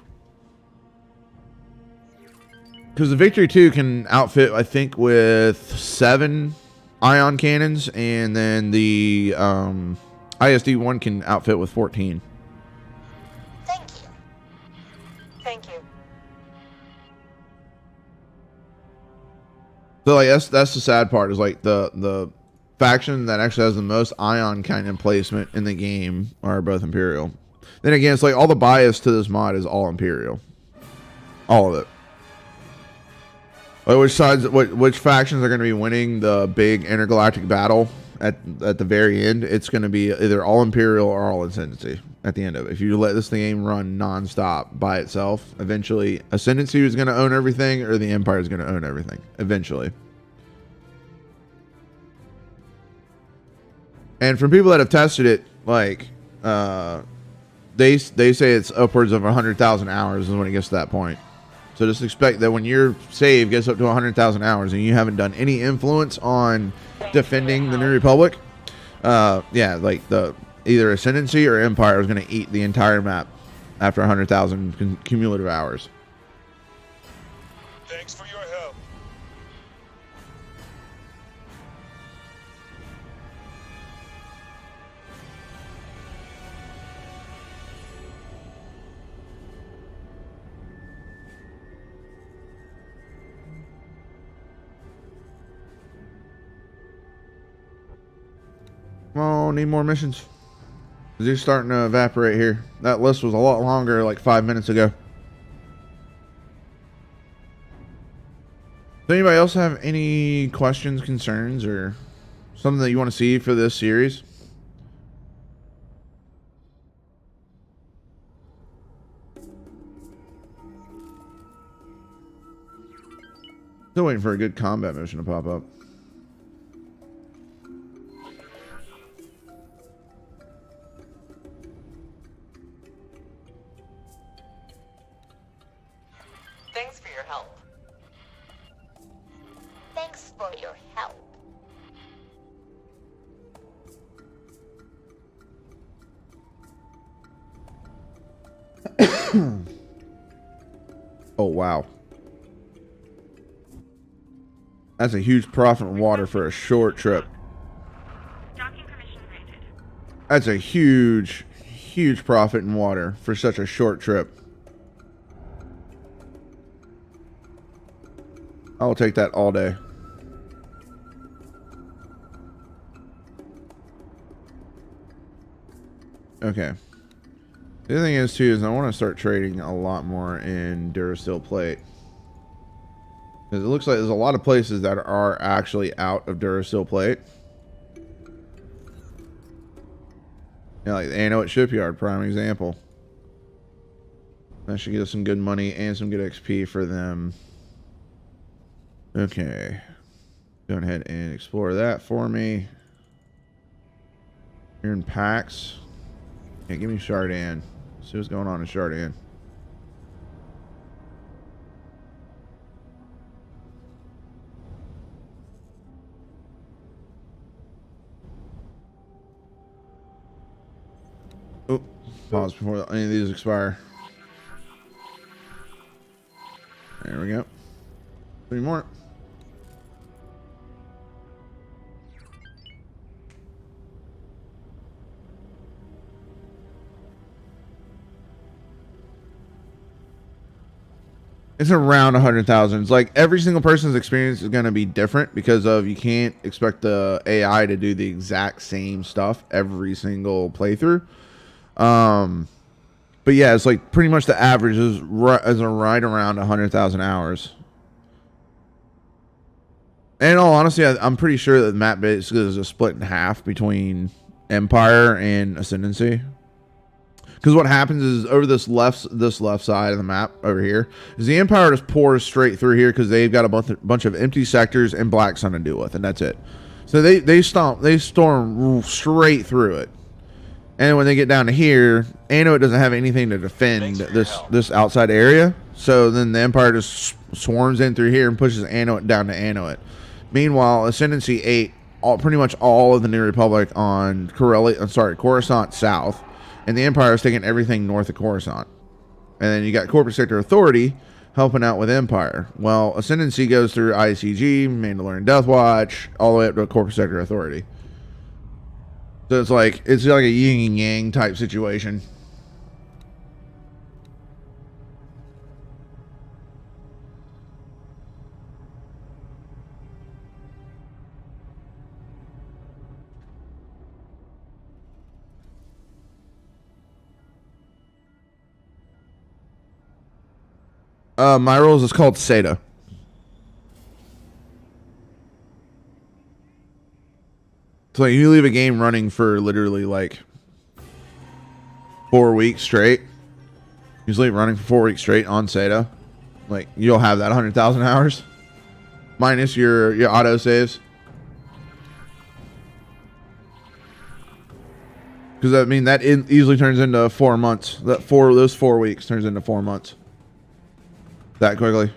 Because the Victory 2 can outfit, I think, with 7 ion cannons, and then the ISD-1 can outfit with 14. Thank you. Thank you. So like that's the sad part is like the faction that actually has the most ion cannon placement in the game are both Imperial. Then again, it's like all the bias to this mod is all Imperial, all of it. Like which factions are going to be winning the big intergalactic battle at the very end? It's going to be either all Imperial or all Ascendancy at the end of it. If you let this game run nonstop by itself, eventually Ascendancy is going to own everything, or the Empire is going to own everything eventually. And from people that have tested it, like they say it's upwards of 100,000 hours is when it gets to that point. So just expect that when your save gets up to 100,000 hours and you haven't done any influence on defending the New Republic, yeah, like the either Ascendancy or Empire is going to eat the entire map after 100,000 cumulative hours. Thanks for your help. Oh, need more missions. They're starting to evaporate here. That list was a lot longer like 5 minutes ago. Does anybody else have any questions, concerns, or something that you want to see for this series? Still waiting for a good combat mission to pop up. Thanks for your help. Thanks for your help. Oh, wow. That's a huge profit in water for a short trip. Docking permission granted. That's a huge, huge profit in water for such a short trip. I'll take that all day. Okay. The other thing is too is I want to start trading a lot more in Durasteel plate. Because it looks like there's a lot of places that are actually out of Durasteel plate. Yeah, like the Anoet Shipyard, prime example. That should get us some good money and some good XP for them. Okay. Go ahead and explore that for me. Here in Pax. Yeah, give me Chardin. See what's going on in Chardin. Oh, pause before any of these expire. There we go. 3 more. It's around 100,000. It's like every single person's experience is going to be different because of you can't expect the AI to do the exact same stuff every single playthrough. But yeah, it's like pretty much the average is right around 100,000 hours. And in all honesty, I'm pretty sure that the map basically is a split in half between Empire and Ascendancy. Because what happens is over this left side of the map over here is the Empire just pours straight through here because they've got a bunch of empty sectors and Black Sun to deal with, and that's it. So they storm straight through it. And when they get down to here, Anno doesn't have anything to defend this outside area. So then the Empire just swarms in through here and pushes Anno down to Anno. Meanwhile, Ascendancy ate pretty much all of the New Republic on Coruscant South, and the Empire is taking everything north of Coruscant. And then you got Corporate Sector Authority helping out with Empire. Well, Ascendancy goes through ICG, Mandalorian Death Watch, all the way up to Corporate Sector Authority. So it's like a yin and yang type situation. My rules is called SETA. So like you leave a game running for literally like 4 weeks straight. You leave it running for 4 weeks straight on SETA. Like you'll have that 100,000 hours minus your auto saves. Because I mean that easily turns into 4 months. Those 4 weeks turns into 4 months. That quickly.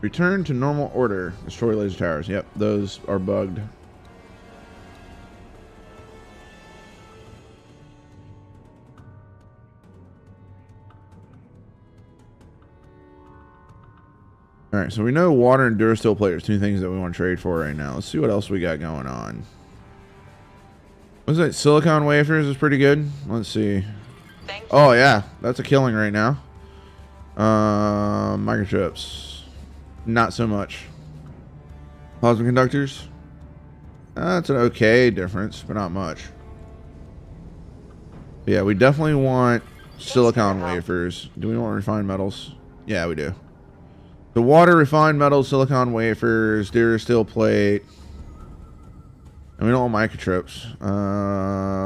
Return to normal order. Destroy laser towers. Yep, those are bugged. Alright, so we know water and Durasteel players, two things that we want to trade for right now. Let's see what else we got going on. What's that? Silicon wafers is pretty good. Let's see. Oh yeah, that's a killing right now. Microchips, not so much. Plasma conductors, that's an okay difference, but not much. But yeah, we definitely want silicon wafers. Do we want refined metals? Yeah, we do. The water, refined metals, silicon wafers, Durasteel plate. And we don't want microchips.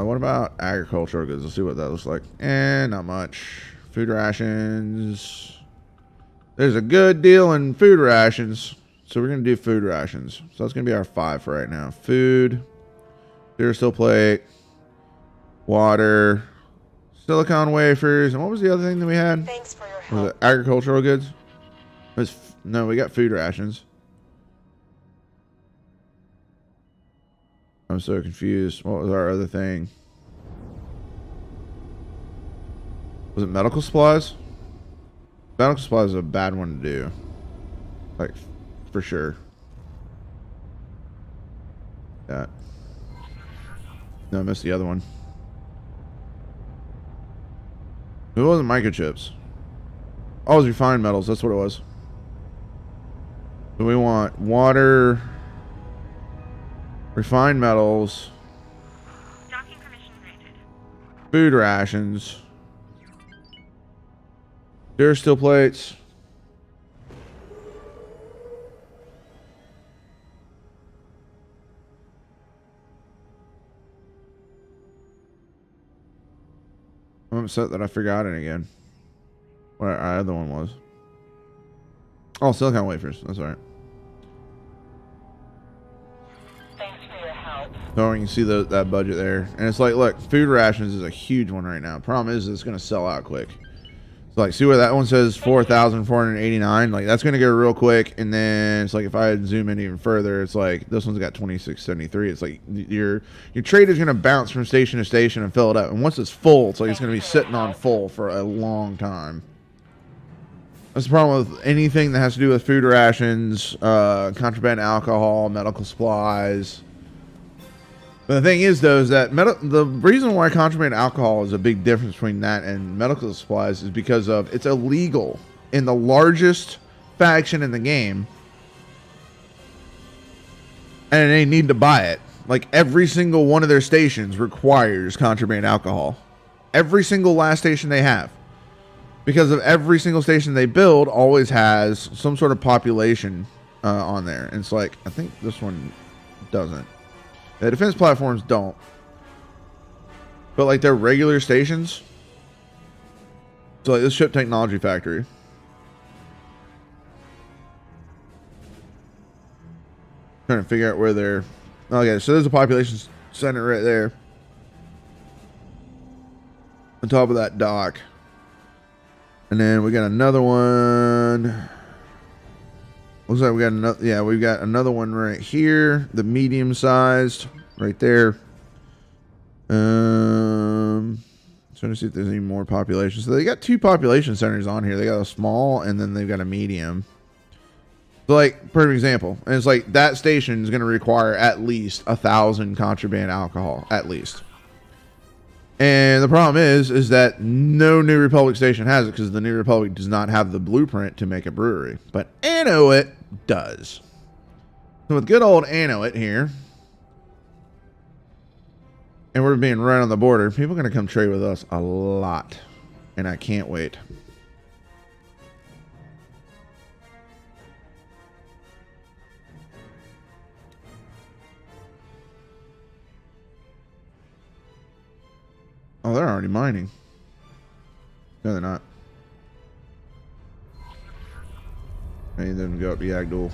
What about agricultural goods? Let's see what that looks like. Not much. Food rations. There's a good deal in food rations. So we're going to do food rations. So that's going to be our 5 for right now. Food. Durasteel plate. Water. Silicon wafers. And what was the other thing that we had? Thanks for your Was help. it agricultural goods? No, we got food rations. I'm so confused. What was our other thing? Was it medical supplies? Medical supplies is a bad one to do. Like, for sure. That. No, I missed the other one. It wasn't microchips. Oh, it was refined metals. That's what it was. So we want water... refined metals, Docking permission granted. food rations, Durasteel plates, I'm upset that I forgot it again. What our other one was. Oh, silicon wafers. That's all right. So you can see that budget there. And it's like, look, food rations is a huge one right now. Problem is it's going to sell out quick. So like, see where that one says 4,489? Like, that's going to go real quick. And then it's like, if I zoom in even further, it's like, this one's got 2673. It's like, your trade is going to bounce from station to station and fill it up. And once it's full, it's like it's going to be sitting on full for a long time. That's the problem with anything that has to do with food rations, contraband alcohol, medical supplies. But the thing is, though, is that the reason why contraband alcohol is a big difference between that and medical supplies is because of it's illegal in the largest faction in the game and they need to buy it. Like every single one of their stations requires contraband alcohol. Every single last station they have. Because of every single station they build always has some sort of population on there. And it's like, I think this one doesn't. The defense platforms don't. But like their regular stations. So like this ship technology factory. Trying to figure out where they're... Okay, so there's a population center right there. On top of that dock. And then we got another one. Looks like we got another... Yeah, we've got another one right here. The medium sized. Right there. Trying to see if there's any more population. So they got 2 population centers on here. They got a small and then they've got a medium. So like, perfect example. And it's like that station is going to require at least 1,000 contraband alcohol. At least. And the problem is that no New Republic station has it because the New Republic does not have the blueprint to make a brewery. But Anowit does. So with good old Anowit here, and we're being right on the border, people are going to come trade with us a lot. And I can't wait. Oh, they're already mining. No, they're not. I need them to go up to Yagdul.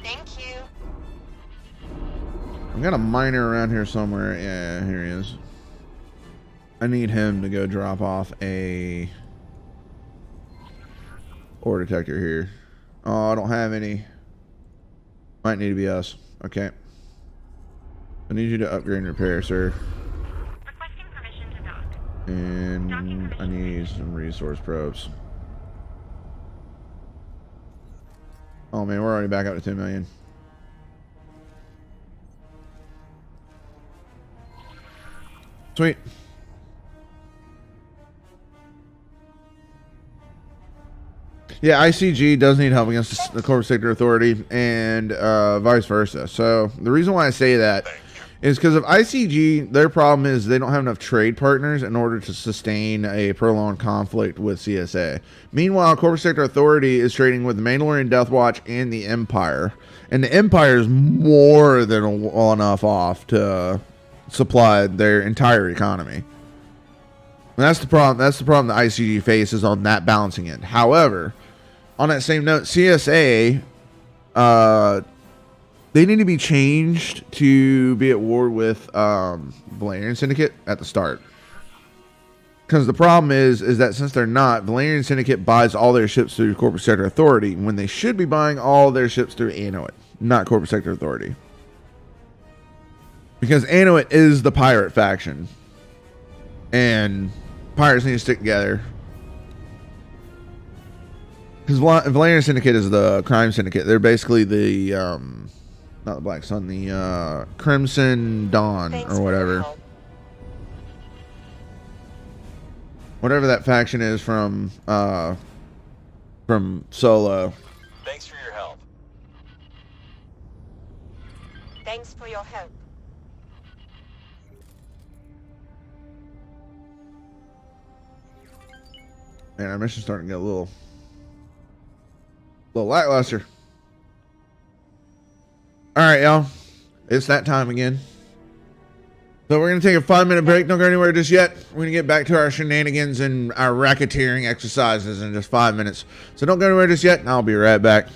Thank you. I've got a miner around here somewhere. Yeah, here he is. I need him to go drop off a ore detector here. Oh, I don't have any. Might need to be us. Okay. I need you to upgrade and repair, sir. Requesting permission to dock. And I need some resource probes. Oh man, we're already back up to 10 million. Sweet. Yeah, ICG does need help against the Corporate Sector Authority and vice versa. So the reason why I say that is because of ICG, their problem is they don't have enough trade partners in order to sustain a prolonged conflict with CSA. Meanwhile, Corporate Sector Authority is trading with the Mandalorian Death Watch and the Empire. And the Empire is more than well enough off to supply their entire economy. And that's the problem. That's the problem that ICG faces on that balancing end. However, on that same note, CSA, they need to be changed to be at war with Valerian Syndicate at the start. Because the problem is that since they're not, Valerian Syndicate buys all their ships through Corporate Sector Authority when they should be buying all their ships through Anowit, not Corporate Sector Authority. Because Anowit is the pirate faction. And pirates need to stick together. Because Valerian Syndicate is the crime syndicate. They're basically the, not the Black Sun, the Crimson Dawn or whatever. Whatever that faction is from Solo. Thanks for your help. Thanks for your help. Man, our mission's starting to get a little lackluster. Alright, y'all. It's that time again. So we're going to take a 5-minute break. Don't go anywhere just yet. We're going to get back to our shenanigans and our racketeering exercises in just 5 minutes. So don't go anywhere just yet, and I'll be right back.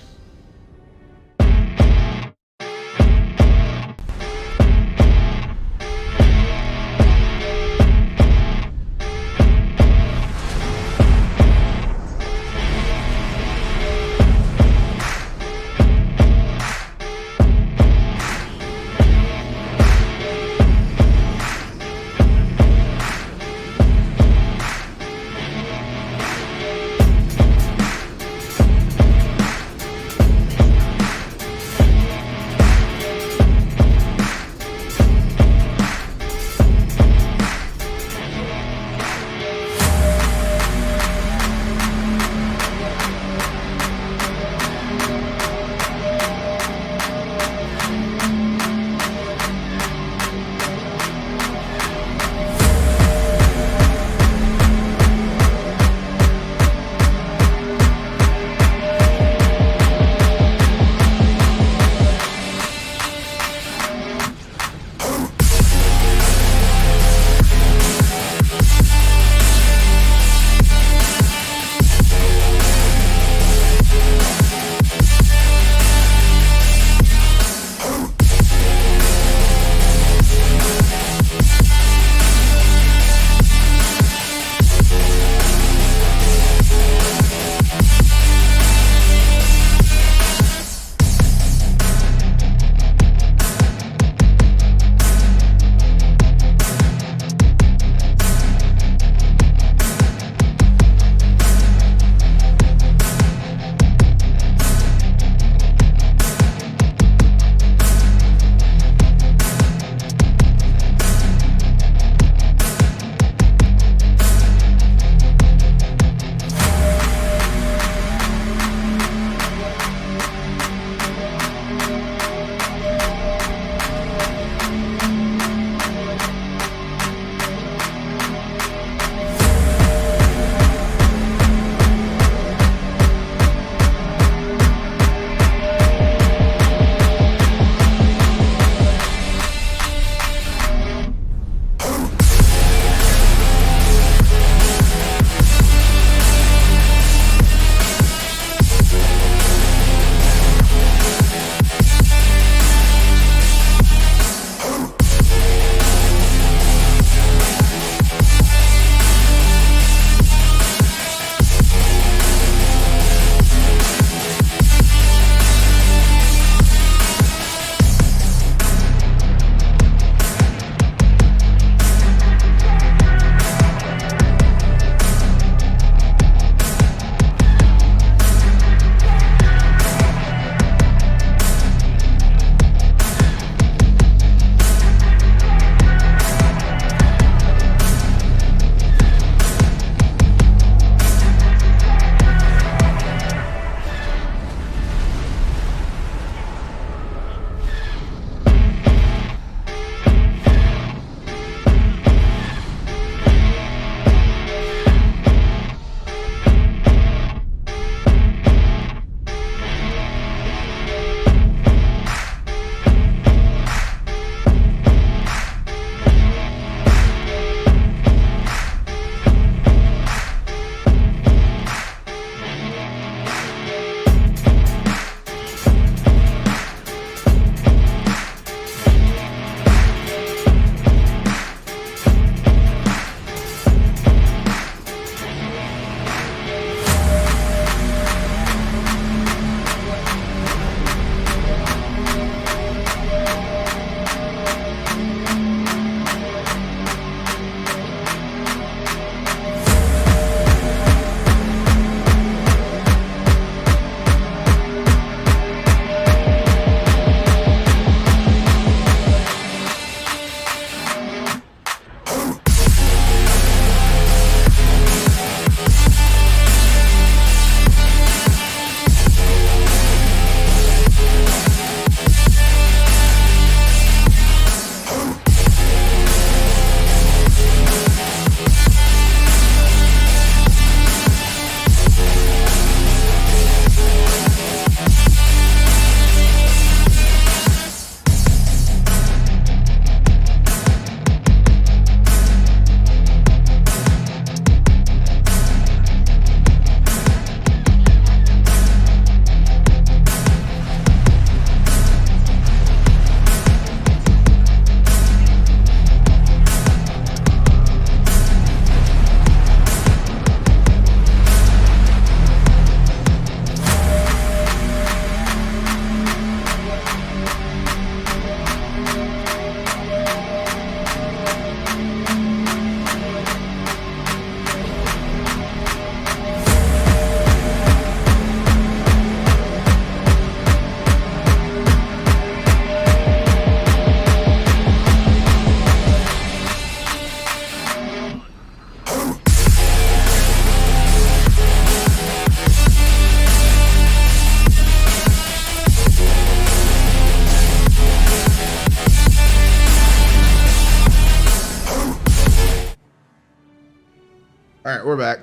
All right, we're back.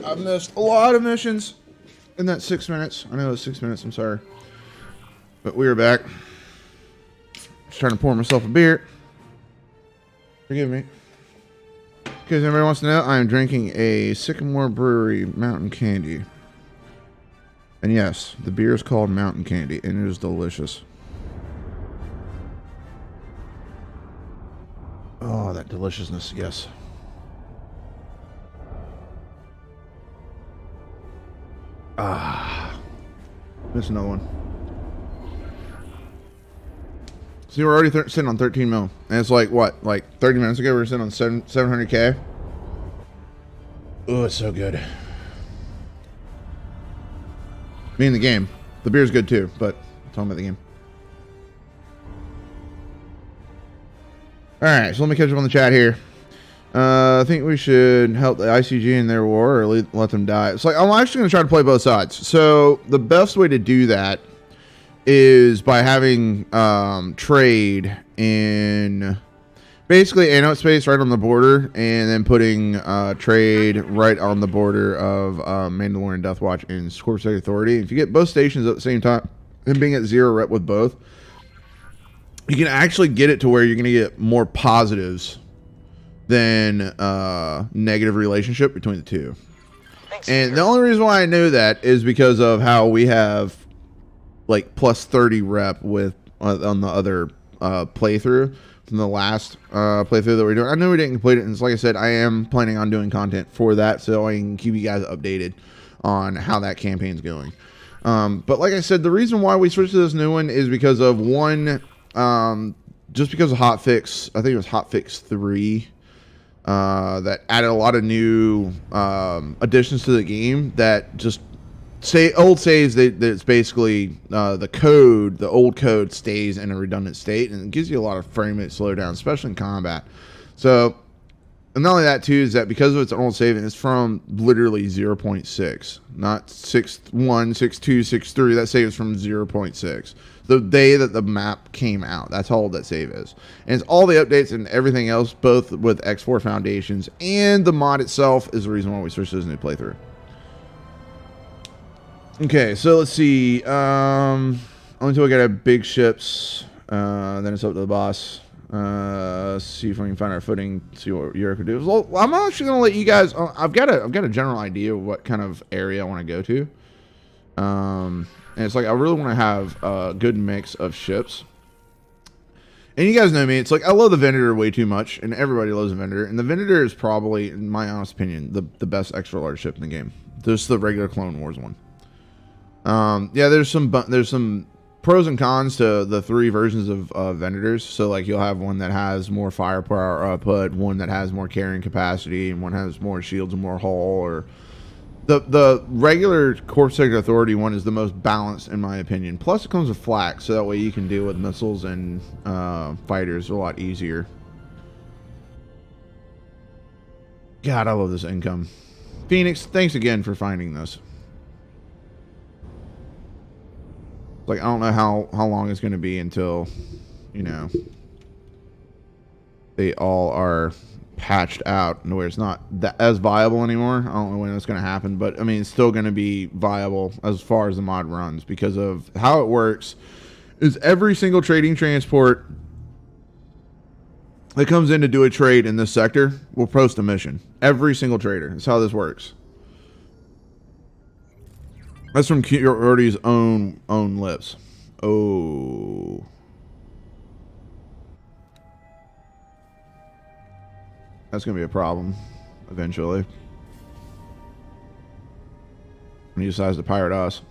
I've missed a lot of missions in that 6 minutes. I know it was 6 minutes. I'm sorry, but we are back. Just trying to pour myself a beer. Forgive me. In case anybody wants to know, I am drinking a Sycamore Brewery Mountain Candy. And yes, the beer is called Mountain Candy, and it is delicious. Oh, that deliciousness, yes. Ah. Missed another one. See, we're already sitting on 13 mil. And it's like, what? Like 30 minutes ago, we were sitting on 700K. Oh, it's so good. Me in the game. The beer's good too, but I'm talking about the game. Alright, so let me catch up on the chat here. I think we should help the ICG in their war or let them die. It's like, I'm actually going to try to play both sides. So the best way to do that is by having trade in basically anode space right on the border, and then putting trade right on the border of Mandalorian Death Watch and Corpsec Authority. If you get both stations at the same time and being at 0 rep with both, you can actually get it to where you're going to get more positives than negative relationship between the two. Thanks, And sir. the only reason why I know that is because of how we have like plus 30 rep with on the other playthrough from the last playthrough that we're doing. I know we didn't complete it, and like I said, I am planning on doing content for that, so I can keep you guys updated on how that campaign's going. But like I said, the reason why we switched to this new one is because of one, just because of hotfix. I think it was hotfix 3. That added a lot of new additions to the game that just old saves. It's basically the code, the old code stays in a redundant state, and it gives you a lot of frame rate slowdown, especially in combat. So, and not only that too is that because of its old save, and it's from literally 0.6, not 6.1, 6.2, 6.3. That save is from 0.6. The day that the map came out, that's how old that save is. And it's all the updates and everything else, both with X4 Foundations and the mod itself, is the reason why we switched to this new playthrough. Okay, so let's see. Only until we get big ships, then it's up to the boss. See if we can find our footing. See what Urik could do. Well, I'm actually gonna let you guys. I've got a general idea of what kind of area I want to go to. And it's like I really want to have a good mix of ships. And you guys know me. It's like I love the Venator way too much, and everybody loves the Venator. And the Venator is probably, in my honest opinion, the best extra large ship in the game. There's the regular Clone Wars one. Yeah, there's some pros and cons to the 3 versions of Venators. So like you'll have one that has more firepower output, one that has more carrying capacity, and one has more shields and more hull. Or the regular Corpsec Authority one is the most balanced in my opinion. Plus it comes with flak, so that way you can deal with missiles and fighters a lot easier. God, I love this income. Phoenix, thanks again for finding this. Like, I don't know how long it's going to be until, you know, they all are patched out and where it's not that as viable anymore. I don't know when it's going to happen, but I mean, it's still going to be viable as far as the mod runs, because of how it works is every single trading transport that comes in to do a trade in this sector will post a mission. Every single trader. That's how this works. That's from Curity's own lips. Oh. That's going to be a problem eventually. When he decides to pirate us.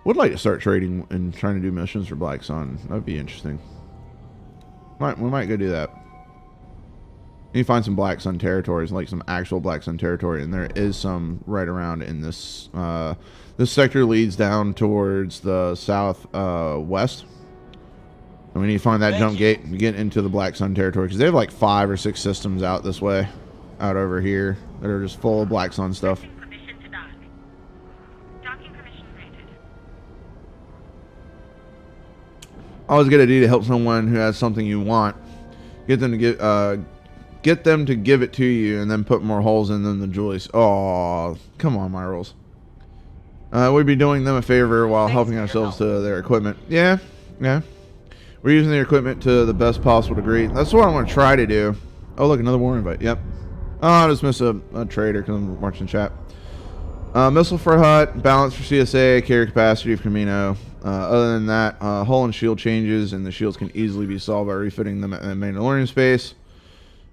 Would like to start trading and trying to do missions for Black Sun. That'd be interesting. We might go do that. You find some Black Sun territories, like some actual Black Sun territory, and there is some right around in this. This sector leads down towards the south west, and we need to find that jump gate and get into the Black Sun territory, because they have like 5 or 6 systems out this way, out over here, that are just full of Black Sun stuff. Permission to dock. Docking permission granted. Always a good idea to help someone who has something you want. Get them to get them to give it to you and then put more holes in them than Julie's. Oh, come on, my rules. We'd be doing them a favor while helping ourselves to their equipment. Yeah. We're using their equipment to the best possible degree. That's what I want to try to do. Oh, look, another war invite. Yep. Oh, I just missed a trader because I'm watching chat. Missile for hut, balance for CSA, carry capacity for Camino. Other than that, hull and shield changes, and the shields can easily be solved by refitting them at Mandalorian space.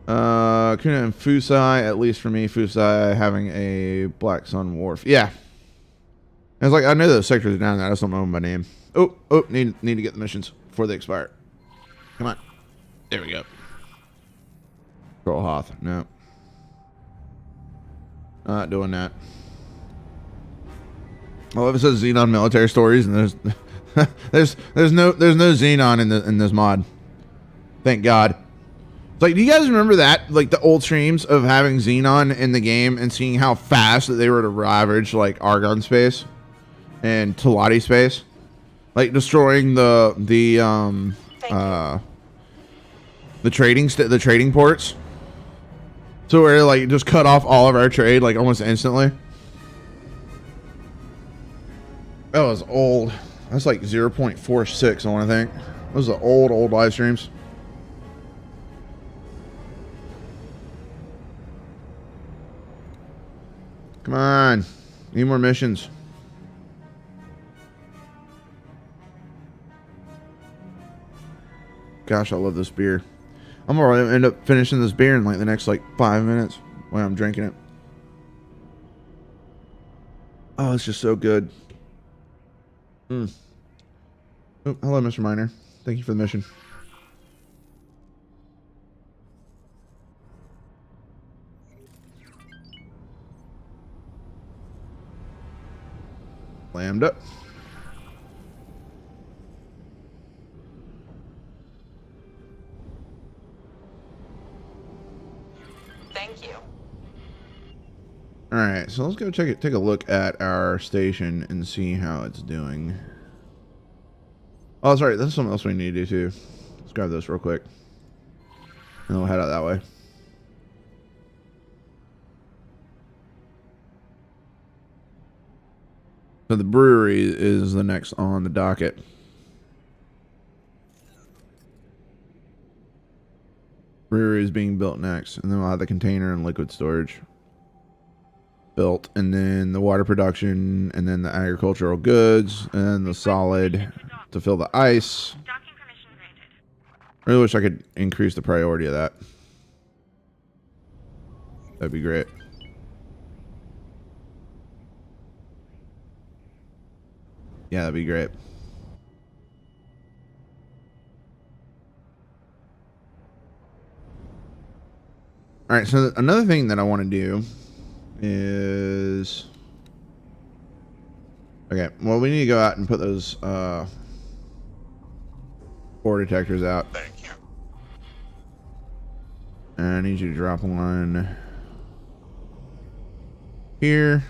Kuna and Fusai, at least for me, Fusai having a Black Sun Wharf. Yeah. It's like, I know those sectors are down there. I just don't know them by name. Oh, need to get the missions before they expire. Come on. There we go. Control Hoth. No. Not doing that. Well, if it says Xenon military stories, and there's there's no Xenon in this mod. Thank God. It's like, do you guys remember that? Like the old streams of having Xenon in the game and seeing how fast that they were to ravage like Argon space and Teladi space, like destroying the trading ports. So we're like just cut off all of our trade like almost instantly. That was old. That's like 0.46, I want to think. Those are old live streams. Come on. Need more missions. Gosh, I love this beer. I'm gonna end up finishing this beer in like the next like 5 minutes when I'm drinking it. Oh, it's just so good. Oh, hello, Mr. Miner. Thank you for the mission. Lambda. Thank you. All right, so let's go take a look at our station and see how it's doing. Oh, sorry, that's something else we need to do too. Let's grab this real quick, and then we'll head out that way. So the brewery is the next on the docket. Brewery is being built next, and then we'll have the container and liquid storage built, and then the water production, and then the agricultural goods, and then the solid to fill the ice. Docking permission granted. I really wish I could increase the priority of that. That'd be great. Yeah, that'd be great. All right, so another thing that I want to do is... Okay, well, we need to go out and put those ore detectors out. Thank you. And I need you to drop one here.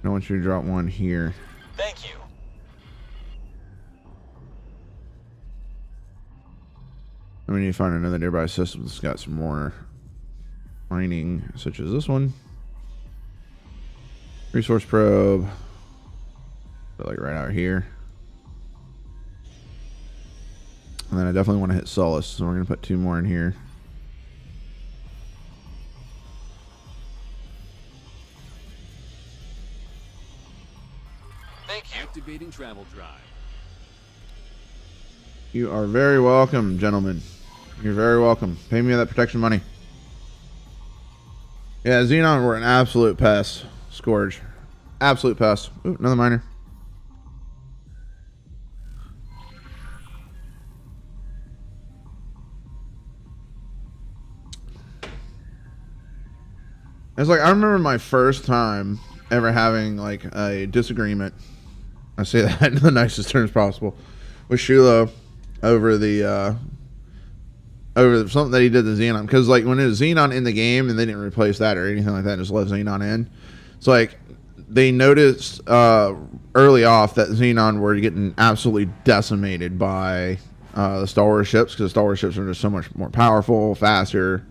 I want you to drop one here. Thank you. And we need to find another nearby system that's got some more mining, such as this one. Resource probe. So like right out here. And then I definitely want to hit Solace, so we're going to put 2 more in here. Thank you. Activating travel drive. You are very welcome, gentlemen. You're very welcome. Pay me that protection money. Yeah, Xenon were an absolute pest. Scourge. Absolute pest. Ooh, another miner. It's like, I remember my first time ever having like a disagreement. I say that in the nicest terms possible. With Shulo over the over something that he did to Xenon, because like when it was Xenon in the game and they didn't replace that or anything like that, just let Xenon in. It's like they noticed early off that Xenon were getting absolutely decimated by the Star Wars ships, because the Star Wars ships are just so much more powerful, faster.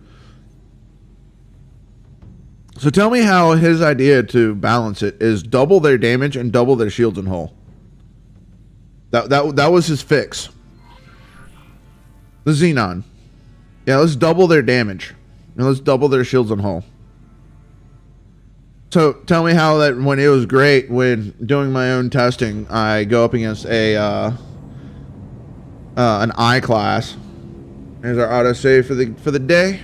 So tell me how his idea to balance it is double their damage and double their shields and hull. That was his fix. The Xenon. Yeah, let's double their damage. And let's double their shields and hull. So tell me how that, when it was great, when doing my own testing, I go up against an I class. There's our autosave for the day.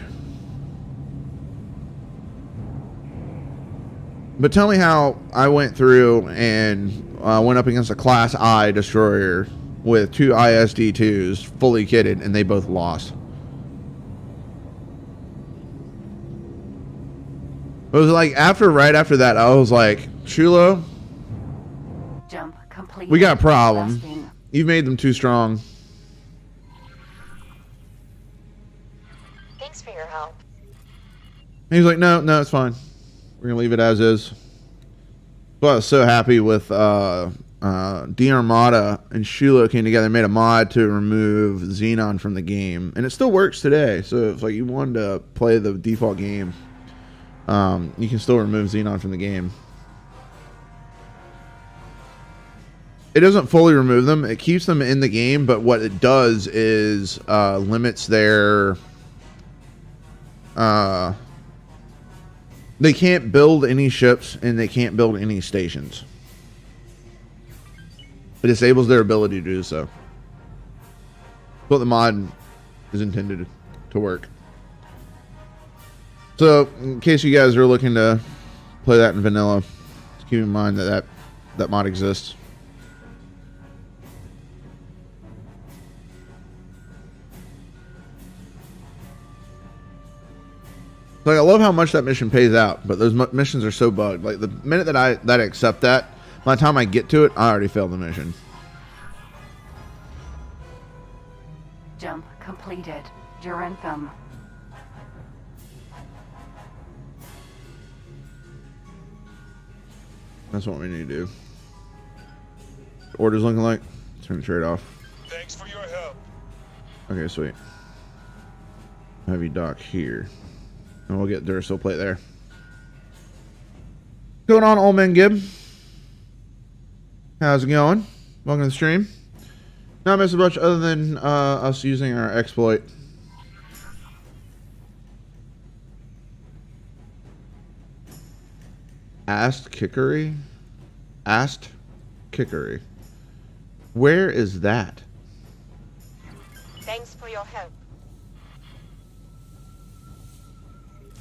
But tell me how I went through and went up against a Class I destroyer with 2 ISD-2s fully kitted, and they both lost. It was like right after that, I was like, Shulo, Jump complete. we got a problem. You've made them too strong. Thanks for your help. And he's like, no, it's fine. We're gonna leave it as is. But I was so happy with D Armada and Shulo came together and made a mod to remove Xenon from the game, and it still works today. So if like you wanted to play the default game, you can still remove Xenon from the game. It doesn't fully remove them. It keeps them in the game, but what it does is limits their... they can't build any ships, and they can't build any stations. It disables their ability to do so. But the mod is intended to work. So, in case you guys are looking to play that in vanilla, keep in mind that mod exists. Like, I love how much that mission pays out, but those missions are so bugged. Like, the minute that I accept that, by the time I get to it, I already failed the mission. Jump completed. Duranthum. That's what we need to do. Order's looking like. Turn the trade off. Thanks for your help. Okay, sweet. Heavy dock here. And we'll get Duracell plate there. What's going on, Old Man Gib? How's it going? Welcome to the stream. Not missing much other than us using our exploit. Ast Kickery? Ast Kickery. Where is that? Thanks for your help.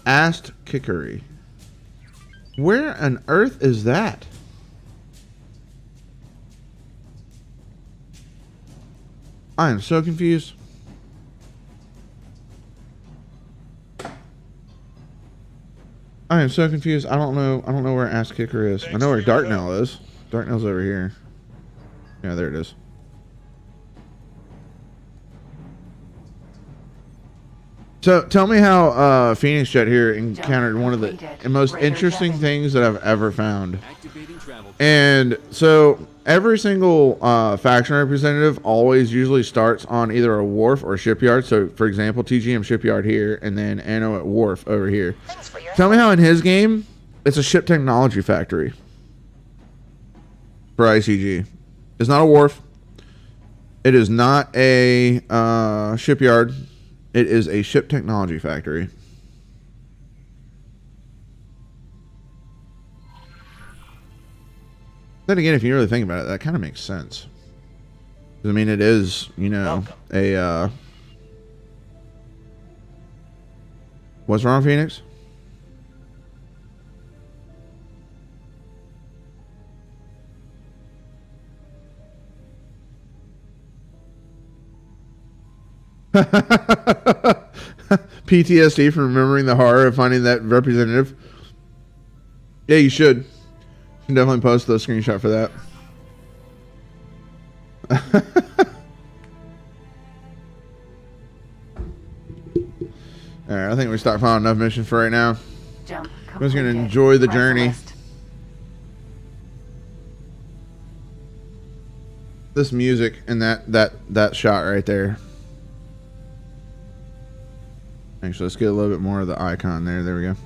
Ast Kickery. Where on earth is that? I am so confused. I am so confused. I don't know where Ass Kicker is. I know where Darknell is. Darknell's over here. Yeah, there it is. So tell me how Phoenix Jet here encountered one of the most interesting things that I've ever found. And so every single faction representative always usually starts on either a wharf or shipyard. So for example, TGM shipyard here, and then Anno at wharf over here. Tell me how in his game it's a ship technology factory for ICG. It's not a wharf. It is not a shipyard. It is a ship technology factory. Then again, if you really think about it, that kind of makes sense. I mean, it is, you know, a... What's wrong, Phoenix? PTSD from remembering the horror of finding that representative. Yeah, you should. You can definitely post the screenshot for that. Alright, I think we stockpiled enough missions for right now. Jump I'm just going to enjoy the journey. This music and that shot right there. Actually, let's get a little bit more of the icon there. There we go.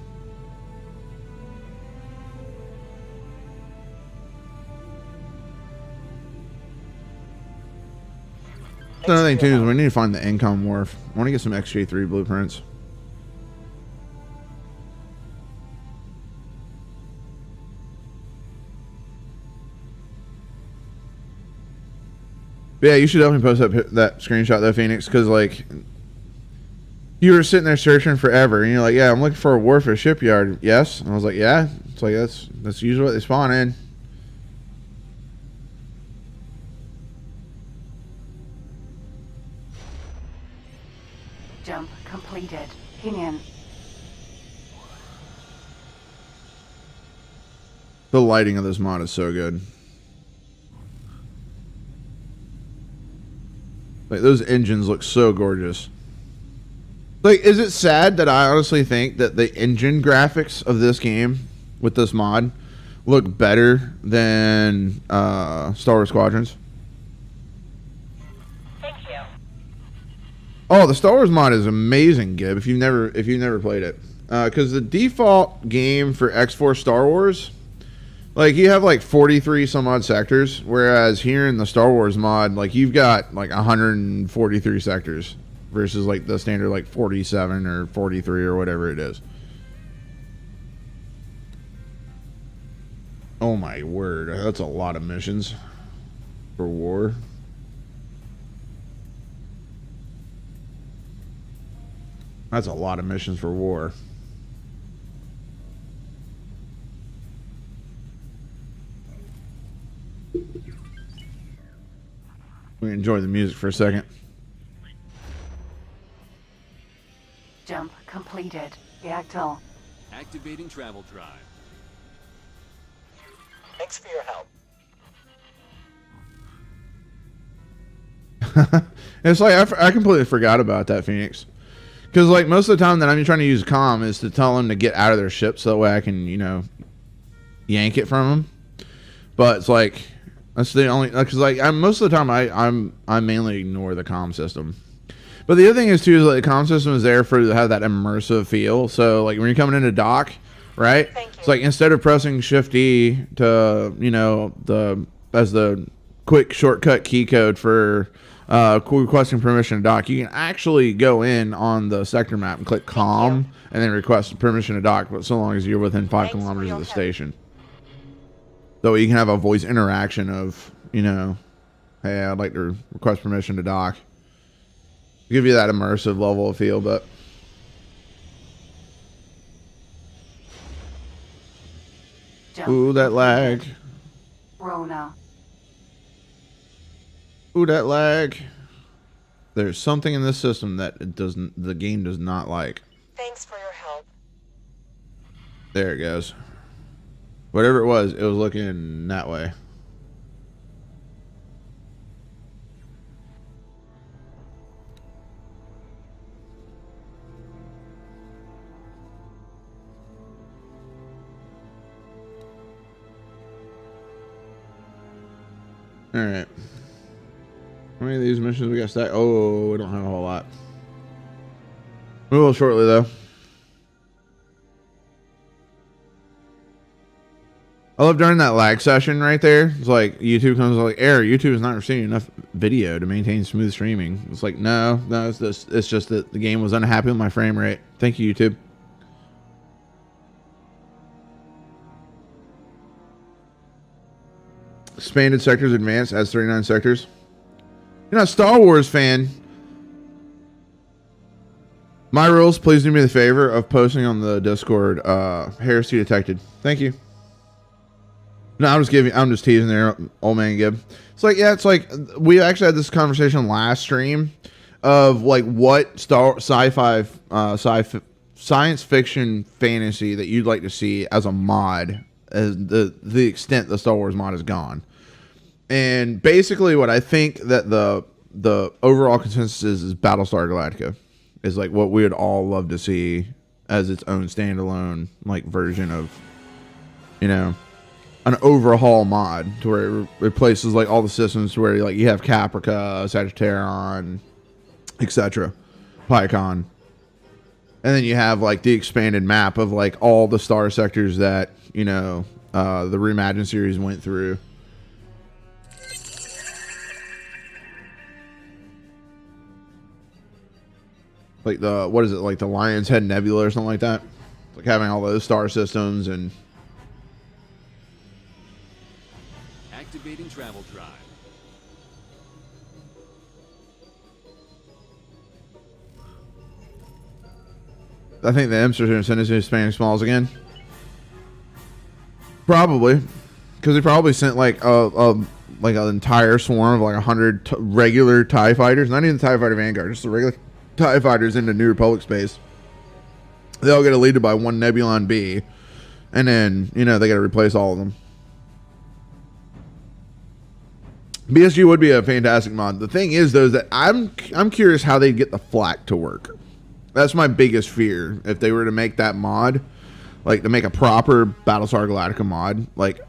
Another thing too is we need to find the income wharf. I want to get some XJ3 blueprints. But yeah, you should definitely post that screenshot though, Phoenix, because like you were sitting there searching forever, and you're like, "Yeah, I'm looking for a wharf at a shipyard." Yes, and I was like, "Yeah." It's like that's usually what they spawn in. Jump completed. Pinion. The lighting of this mod is so good. Like, those engines look so gorgeous. Like, is it sad that I honestly think that the engine graphics of this game with this mod look better than Star Wars Squadrons? Thank you. Oh, the Star Wars mod is amazing, Gib. If you've never played it, because the default game for X4 Star Wars, like, you have like 43 some odd sectors, whereas here in the Star Wars mod, like, you've got like 143 sectors versus like the standard like 47 or 43 or whatever it is. Oh my word, that's a lot of missions for war. That's a lot of missions for war. We enjoy the music for a second. Jump completed. Reactor. Activating travel drive. Thanks for your help. It's like I completely forgot about that, Phoenix, because like most of the time that I'm trying to use comm is to tell them to get out of their ship so that way I can, you know, yank it from them. But it's like that's the only, because like most of the time I mainly ignore the comm system. But the other thing is too is like the comm system is there for to have that immersive feel. So like when you're coming into dock, right? It's like instead of pressing Shift E to, you know, as the quick shortcut key code for requesting permission to dock, you can actually go in on the sector map and click comm and then request permission to dock, but so long as you're within 5 kilometers of the station. So you can have a voice interaction of, you know, hey, I'd like to request permission to dock. Give you that immersive level of feel, but ooh, that lag. Rona. Ooh, that lag. There's something in this system that the game does not like. Thanks for your help. There it goes. Whatever it was looking that way. All right. How many of these missions we got stacked? Oh, we don't have a whole lot. We will shortly, though. I love during that lag session right there. It's like YouTube comes like, error. YouTube is not receiving enough video to maintain smooth streaming. It's like, no, it's just that the game was unhappy with my frame rate. Thank you, YouTube. Expanded sectors advanced adds 39 sectors. You're not a Star Wars fan. My rules, please do me the favor of posting on the Discord. Heresy detected. Thank you. No, I'm just teasing there, old man Gib. It's like, yeah, it's like we actually had this conversation last stream of like what sci-fi, science fiction fantasy that you'd like to see as a mod, as the extent the Star Wars mod has gone. And basically what I think that the overall consensus is Battlestar Galactica is like what we would all love to see as its own standalone like version of, you know, an overhaul mod to where it replaces like all the systems to where like you have Caprica, Sagittarion, etc., Pycon, and then you have like the expanded map of like all the star sectors that the Reimagined series went through. Like the like the Lion's Head Nebula or something like that. Like having all those star systems and Activating travel drive. I think the Imps are going to send us to Spanish Smalls again. Probably, because they probably sent like an entire swarm of like 100 regular TIE fighters, not even the TIE Fighter Vanguard, just the regular TIE fighters into New Republic space. They all get eluded by one Nebulon B, and then they got to replace all of them. BSG would be a fantastic mod. The thing is, though, is that I'm curious how they'd get the flak to work. That's my biggest fear. If they were to make that mod, like to make a proper Battlestar Galactica mod, like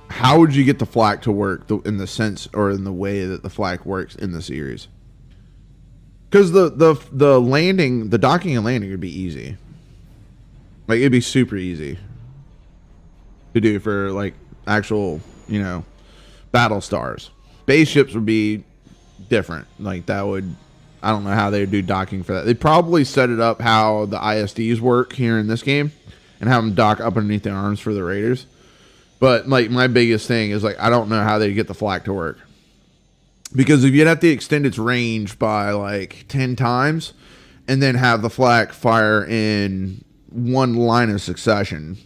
how would you get the flak to work in the sense or in the way that the flak works in the series? Because the landing, the docking and landing would be easy. Like it'd be super easy to do for like actual, battle stars. Base ships would be different. Like that would, I don't know how they would do docking for that. They'd probably set it up how the ISDs work here in this game and have them dock up underneath the arms for the Raiders. But like my biggest thing is like I don't know how they get the flak to work. Because if you'd have to extend its range by like 10 times and then have the flak fire in one line of succession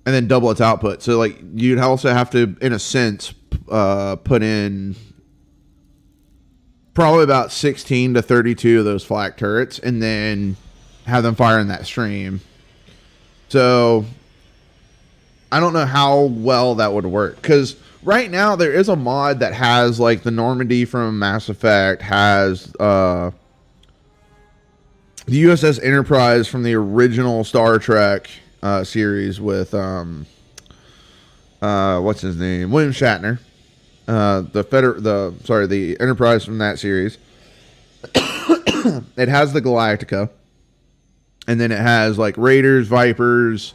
and then double its output. So like you'd also have to, in a sense, put in probably about 16 to 32 of those flak turrets and then have them fire in that stream. So I don't know how well that would work. Because right now there is a mod that has like the Normandy from Mass Effect, has the USS Enterprise from the original Star Trek series with what's his name, William Shatner, the Enterprise from that series. It has the Galactica, and then it has like Raiders, Vipers.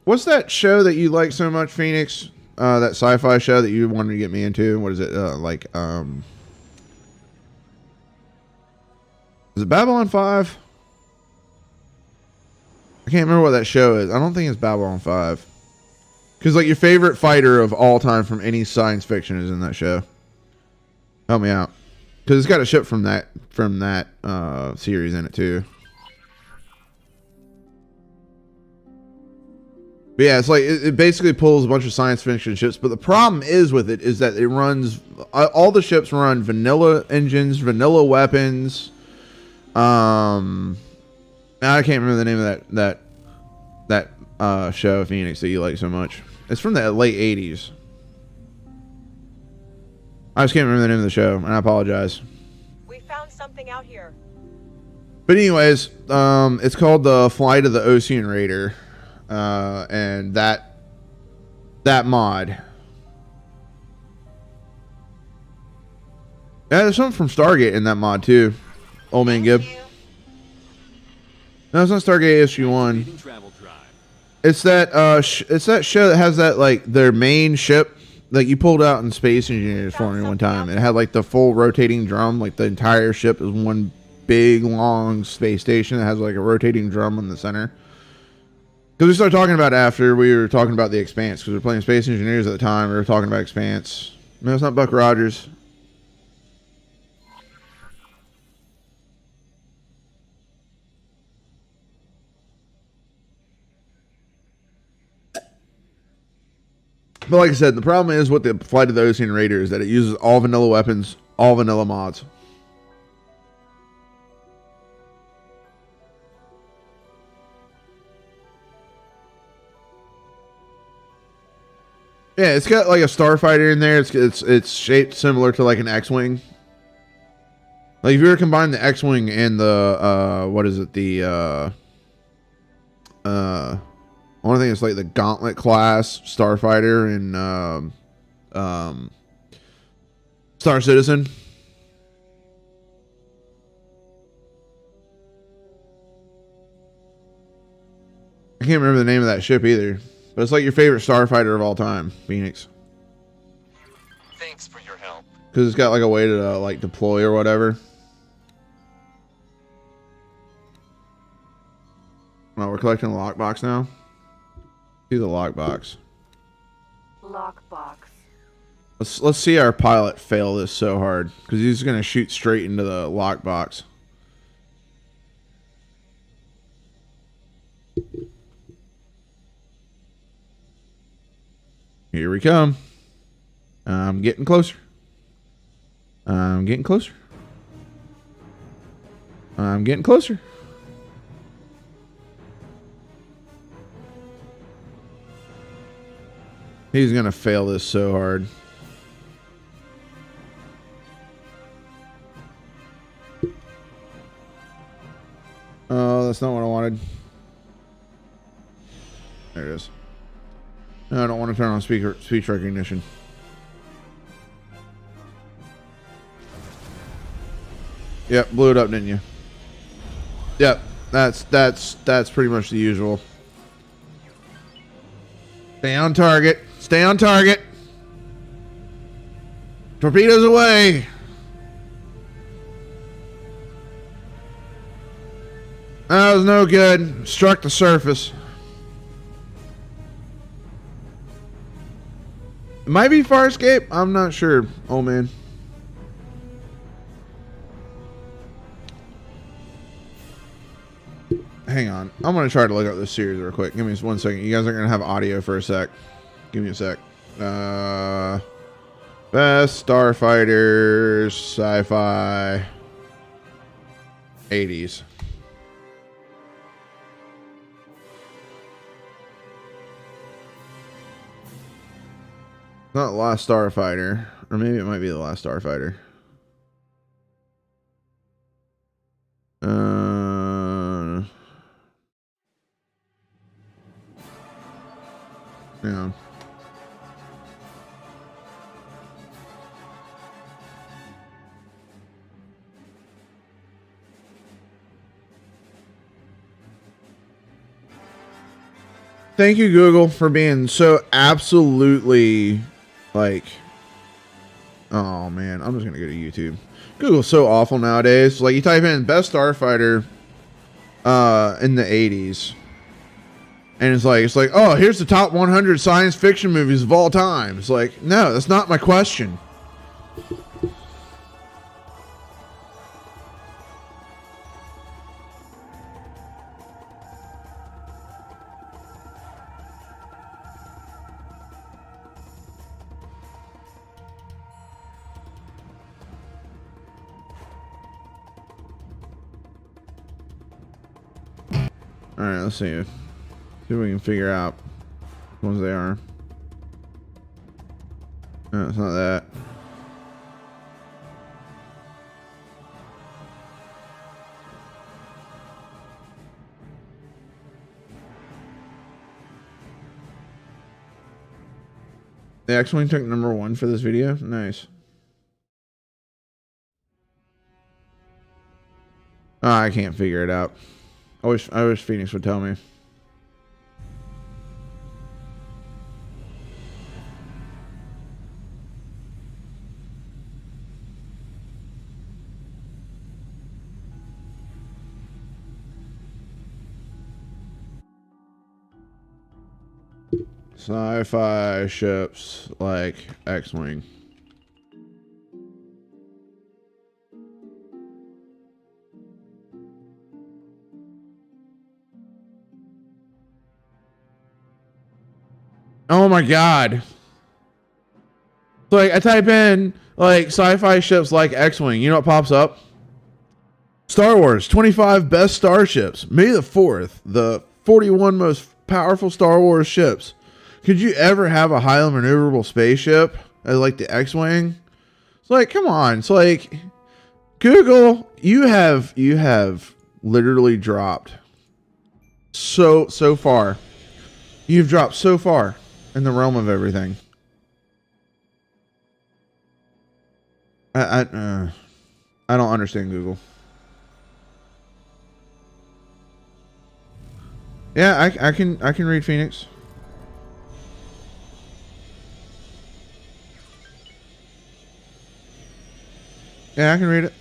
What's that show that you like so much, Phoenix? That sci-fi show that you wanted to get me into. What is it? Is it Babylon 5? I can't remember what that show is. I don't think it's Babylon 5. Because like your favorite fighter of all time from any science fiction is in that show. Help me out. Because it's got a ship from that series in it too. But yeah, it's like it basically pulls a bunch of science fiction ships. But the problem is with it is that it runs all the ships run vanilla engines, vanilla weapons. I can't remember the name of that show, Phoenix, that you like so much. It's from the late 80s. I just can't remember the name of the show, and I apologize. We found something out here. But anyways, it's called the Flight of the Ocean Raider, and that mod. Yeah, there's something from Stargate in that mod too. Old Man Gibb. No, it's not Stargate SG-1. It's that show that has that like their main ship like you pulled out in Space Engineers for me one time. It had like the full rotating drum, like the entire ship is one big long space station that has like a rotating drum in the center. Because we started talking about it after we were talking about the Expanse, because we were playing Space Engineers at the time. We were talking about Expanse. No, it's not Buck Rogers. But like I said, the problem is with the Flight of the Ocean Raider is that it uses all vanilla weapons, all vanilla mods. Yeah, it's got like a starfighter in there. It's shaped similar to like an X-wing. Like if you were to combine the X-wing and the what is it? The I want to think it's like the Gauntlet class starfighter in Star Citizen. I can't remember the name of that ship either, but it's like your favorite starfighter of all time, Phoenix. Thanks for your help. Because it's got like a way to like deploy or whatever. Oh, we're collecting a lockbox now. See the lockbox. Lockbox. Let's see our pilot fail this so hard, because he's gonna shoot straight into the lockbox. Here we come. I'm getting closer. I'm getting closer. I'm getting closer. He's gonna fail this so hard. Oh, that's not what I wanted. There it is. No, I don't want to turn on speech recognition. Yep, blew it up, didn't you? Yep, that's pretty much the usual. Stay on target. Stay on target. Torpedoes away. That was no good. Struck the surface. It might be fire escape. I'm not sure. Oh man. Hang on. I'm going to try to look up this series real quick. Give me just 1 second. You guys are going to have audio for a sec. Give me a sec. Best starfighters, sci-fi, 80s. Not Last Starfighter. Or maybe it might be the Last Starfighter. Yeah. Thank you, Google, for being so absolutely like, oh man, I'm just gonna go to YouTube. Google's so awful nowadays. Like, you type in best starfighter in the 80s, and it's like, oh, here's the top 100 science fiction movies of all time. It's like, no, that's not my question. Alright, let's see if we can figure out which ones they are. No, it's not that. The X-Wing took #1 for this video. Nice. Oh, I can't figure it out. I wish Phoenix would tell me. Sci-fi ships like X-Wing. Oh my god. Like, I type in like sci-fi ships like X-Wing, you know what pops up? Star Wars 25 best starships. May the 4th, the 41 most powerful Star Wars ships. Could you ever have a highly maneuverable spaceship as like the X-Wing? It's like, come on. It's like, Google, you have literally dropped so far You've dropped so far in the realm of everything. I don't understand Google. Yeah, I can read Phoenix. Yeah, I can read it.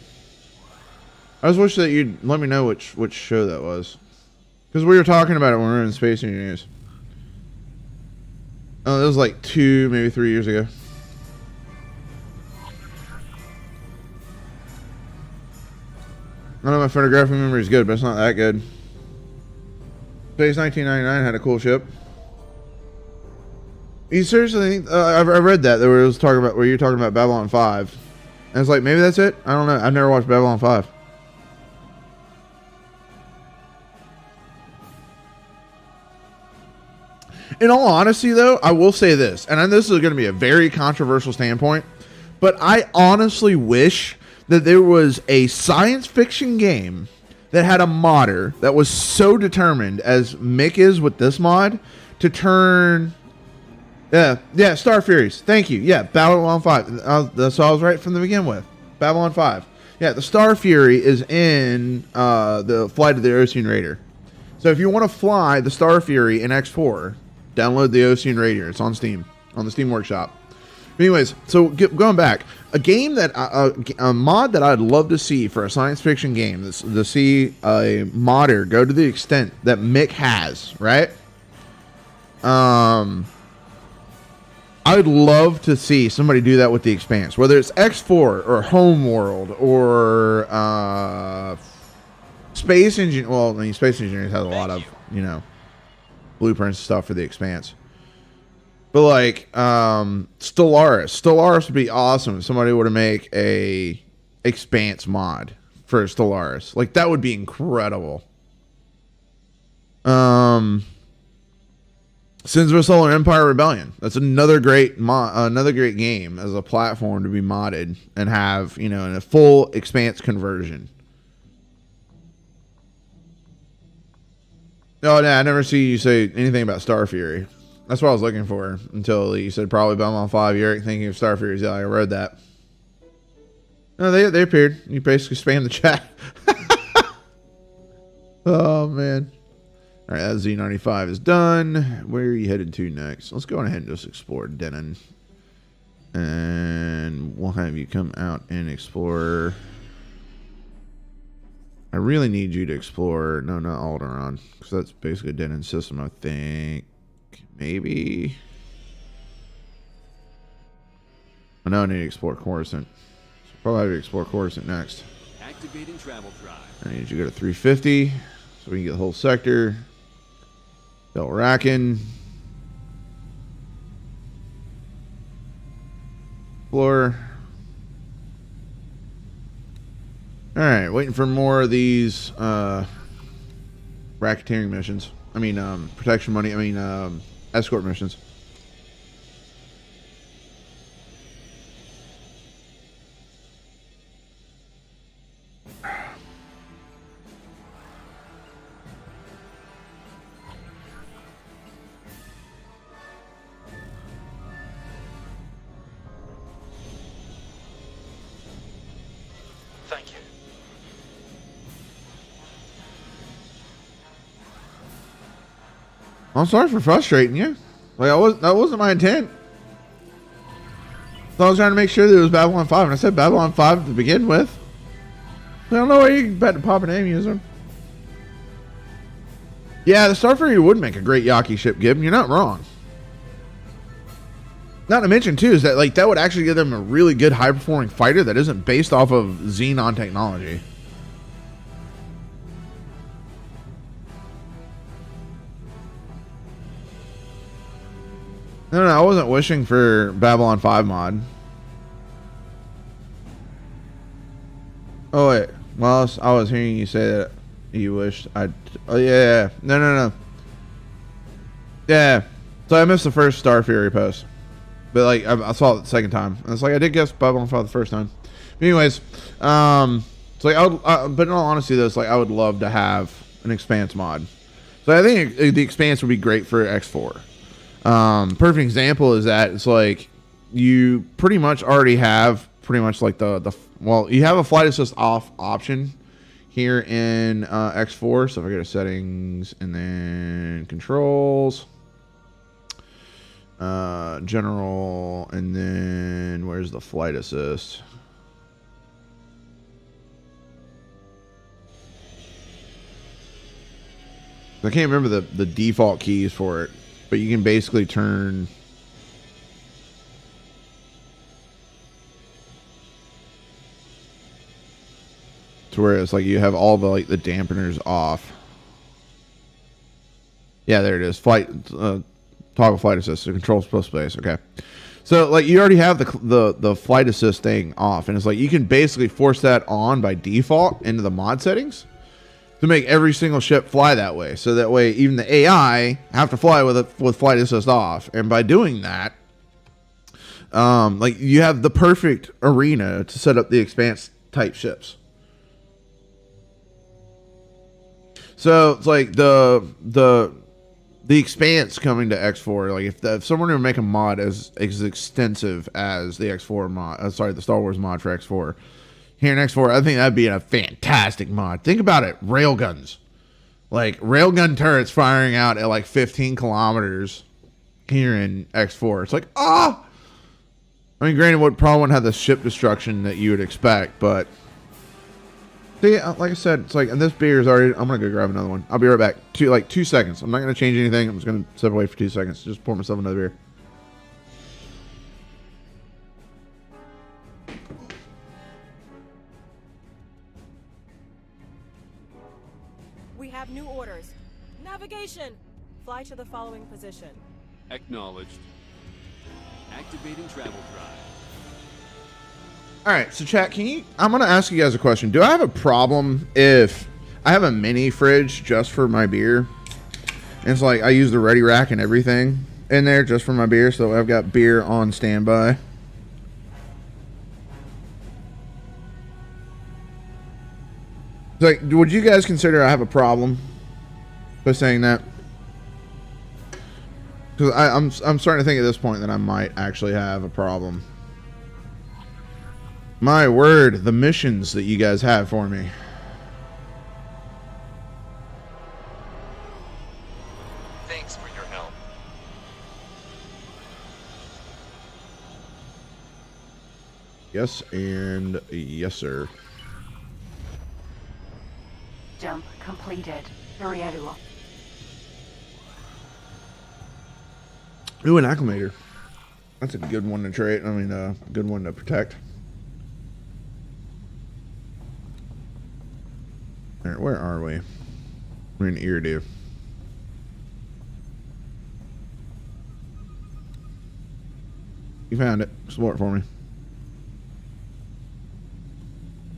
I just wish that you'd let me know which show that was, because we were talking about it when we were in Space Engineers. Oh, it was like 2, maybe 3 years ago. I know my photographic memory is good, but it's not that good. Space 1999 had a cool ship. You seriously think? I read that. There was talking about where you're talking about Babylon 5, and it's like maybe that's it. I don't know. I've never watched Babylon 5. In all honesty, though, I will say this, and this is going to be a very controversial standpoint, but I honestly wish that there was a science fiction game that had a modder that was so determined, as Mick is with this mod, to turn... Yeah, Star Furies. Thank you. Yeah, Babylon 5. That's all I was right from the beginning with. Babylon 5. Yeah, the Star Fury is in the Flight of the Ocean Raider. So if you want to fly the Star Fury in X4, download the Ocean Raider. It's on Steam, on the Steam Workshop. But anyways, so going back, a game that a mod that I'd love to see for a science fiction game, to see a modder go to the extent that Mick has, right? I would love to see somebody do that with the Expanse, whether it's X4 or Homeworld or Space Engineer. Well, I mean, Space Engineers has a lot of, blueprints and stuff for the Expanse. But like Stellaris would be awesome if somebody were to make a Expanse mod for Stellaris. Like that would be incredible. Sins of a Solar Empire Rebellion. That's another great game as a platform to be modded and have, in a full Expanse conversion. Oh, no, I never see you say anything about Star Fury. That's what I was looking for until you said probably Babylon 5. Urik thinking of Star Fury. Yeah, I read that. No, they appeared. You basically spammed the chat. Oh, man. All right, that Z95 is done. Where are you headed to next? Let's go on ahead and just explore Denon. And we'll have you come out and explore. I really need you to explore. No, not Alderaan, because that's basically a Denon system, I think. Maybe. I know I need to explore Coruscant. So probably have to explore Coruscant next. Activating travel drive. I need you to go to 350 so we can get the whole sector. Belrakin. Explore. Alright, waiting for more of these racketeering missions. I mean, protection money. I mean, escort missions. Thank you. I'm sorry for frustrating you. Like that wasn't my intent. So I was trying to make sure that it was Babylon 5, and I said Babylon 5 to begin with. I don't know why you bet to pop a name user. Yeah, the Star Fury would make a great Yaki ship, Gib. You're not wrong. Not to mention too is that like that would actually give them a really good high performing fighter that isn't based off of Xenon technology. No, I wasn't wishing for Babylon 5 mod. Oh wait, well I was hearing you say that you wished I'd. Oh yeah, no. Yeah, so I missed the first Star Fury post, but like I saw it the second time. And it's like I did guess Babylon 5 the first time. But anyways, it's like but in all honesty though, it's like I would love to have an Expanse mod. So I think the Expanse would be great for X4. Perfect example is that it's like you pretty much already have pretty much like you have a flight assist off option here in X4. So if I go to settings and then controls, general, and then where's the flight assist? I can't remember the default keys for it, but you can basically turn to where it's like you have all the the dampeners off. Yeah, there it is. Toggle flight assist. So control split space. Okay, so like you already have the flight assist thing off, and it's like you can basically force that on by default into the mod settings to make every single ship fly that way. So that way, even the AI have to fly with flight assist off, and by doing that, like you have the perfect arena to set up the Expanse type ships. So it's like the Expanse coming to X4. Like if someone were to make a mod as extensive as the X4 mod, the Star Wars mod for X4 here in X4, I think that'd be a fantastic mod. Think about it, railguns, like railgun turrets firing out at like 15 kilometers here in X4. It's like I mean, granted, probably wouldn't have the ship destruction that you would expect, but. See, like I said, it's like, and this beer is already. I'm gonna go grab another one. I'll be right back. 2 seconds. I'm not gonna change anything. I'm just gonna step away for 2 seconds. Just pour myself another beer. We have new orders. Navigation. Fly to the following position. Acknowledged. Activating travel drive. All right, so chat, I'm going to ask you guys a question. Do I have a problem if I have a mini fridge just for my beer? And it's like I use the ready rack and everything in there just for my beer, so I've got beer on standby. Like, would you guys consider I have a problem by saying that? Because I'm starting to think at this point that I might actually have a problem. My word, the missions that you guys have for me. Thanks for your help. Yes, and yes, sir. Jump completed. Rielu. Ooh, an acclimator. That's a good one to trade. I mean, a good one to protect. All right, where are we? We're in Iridu. You found it. Explore it for me.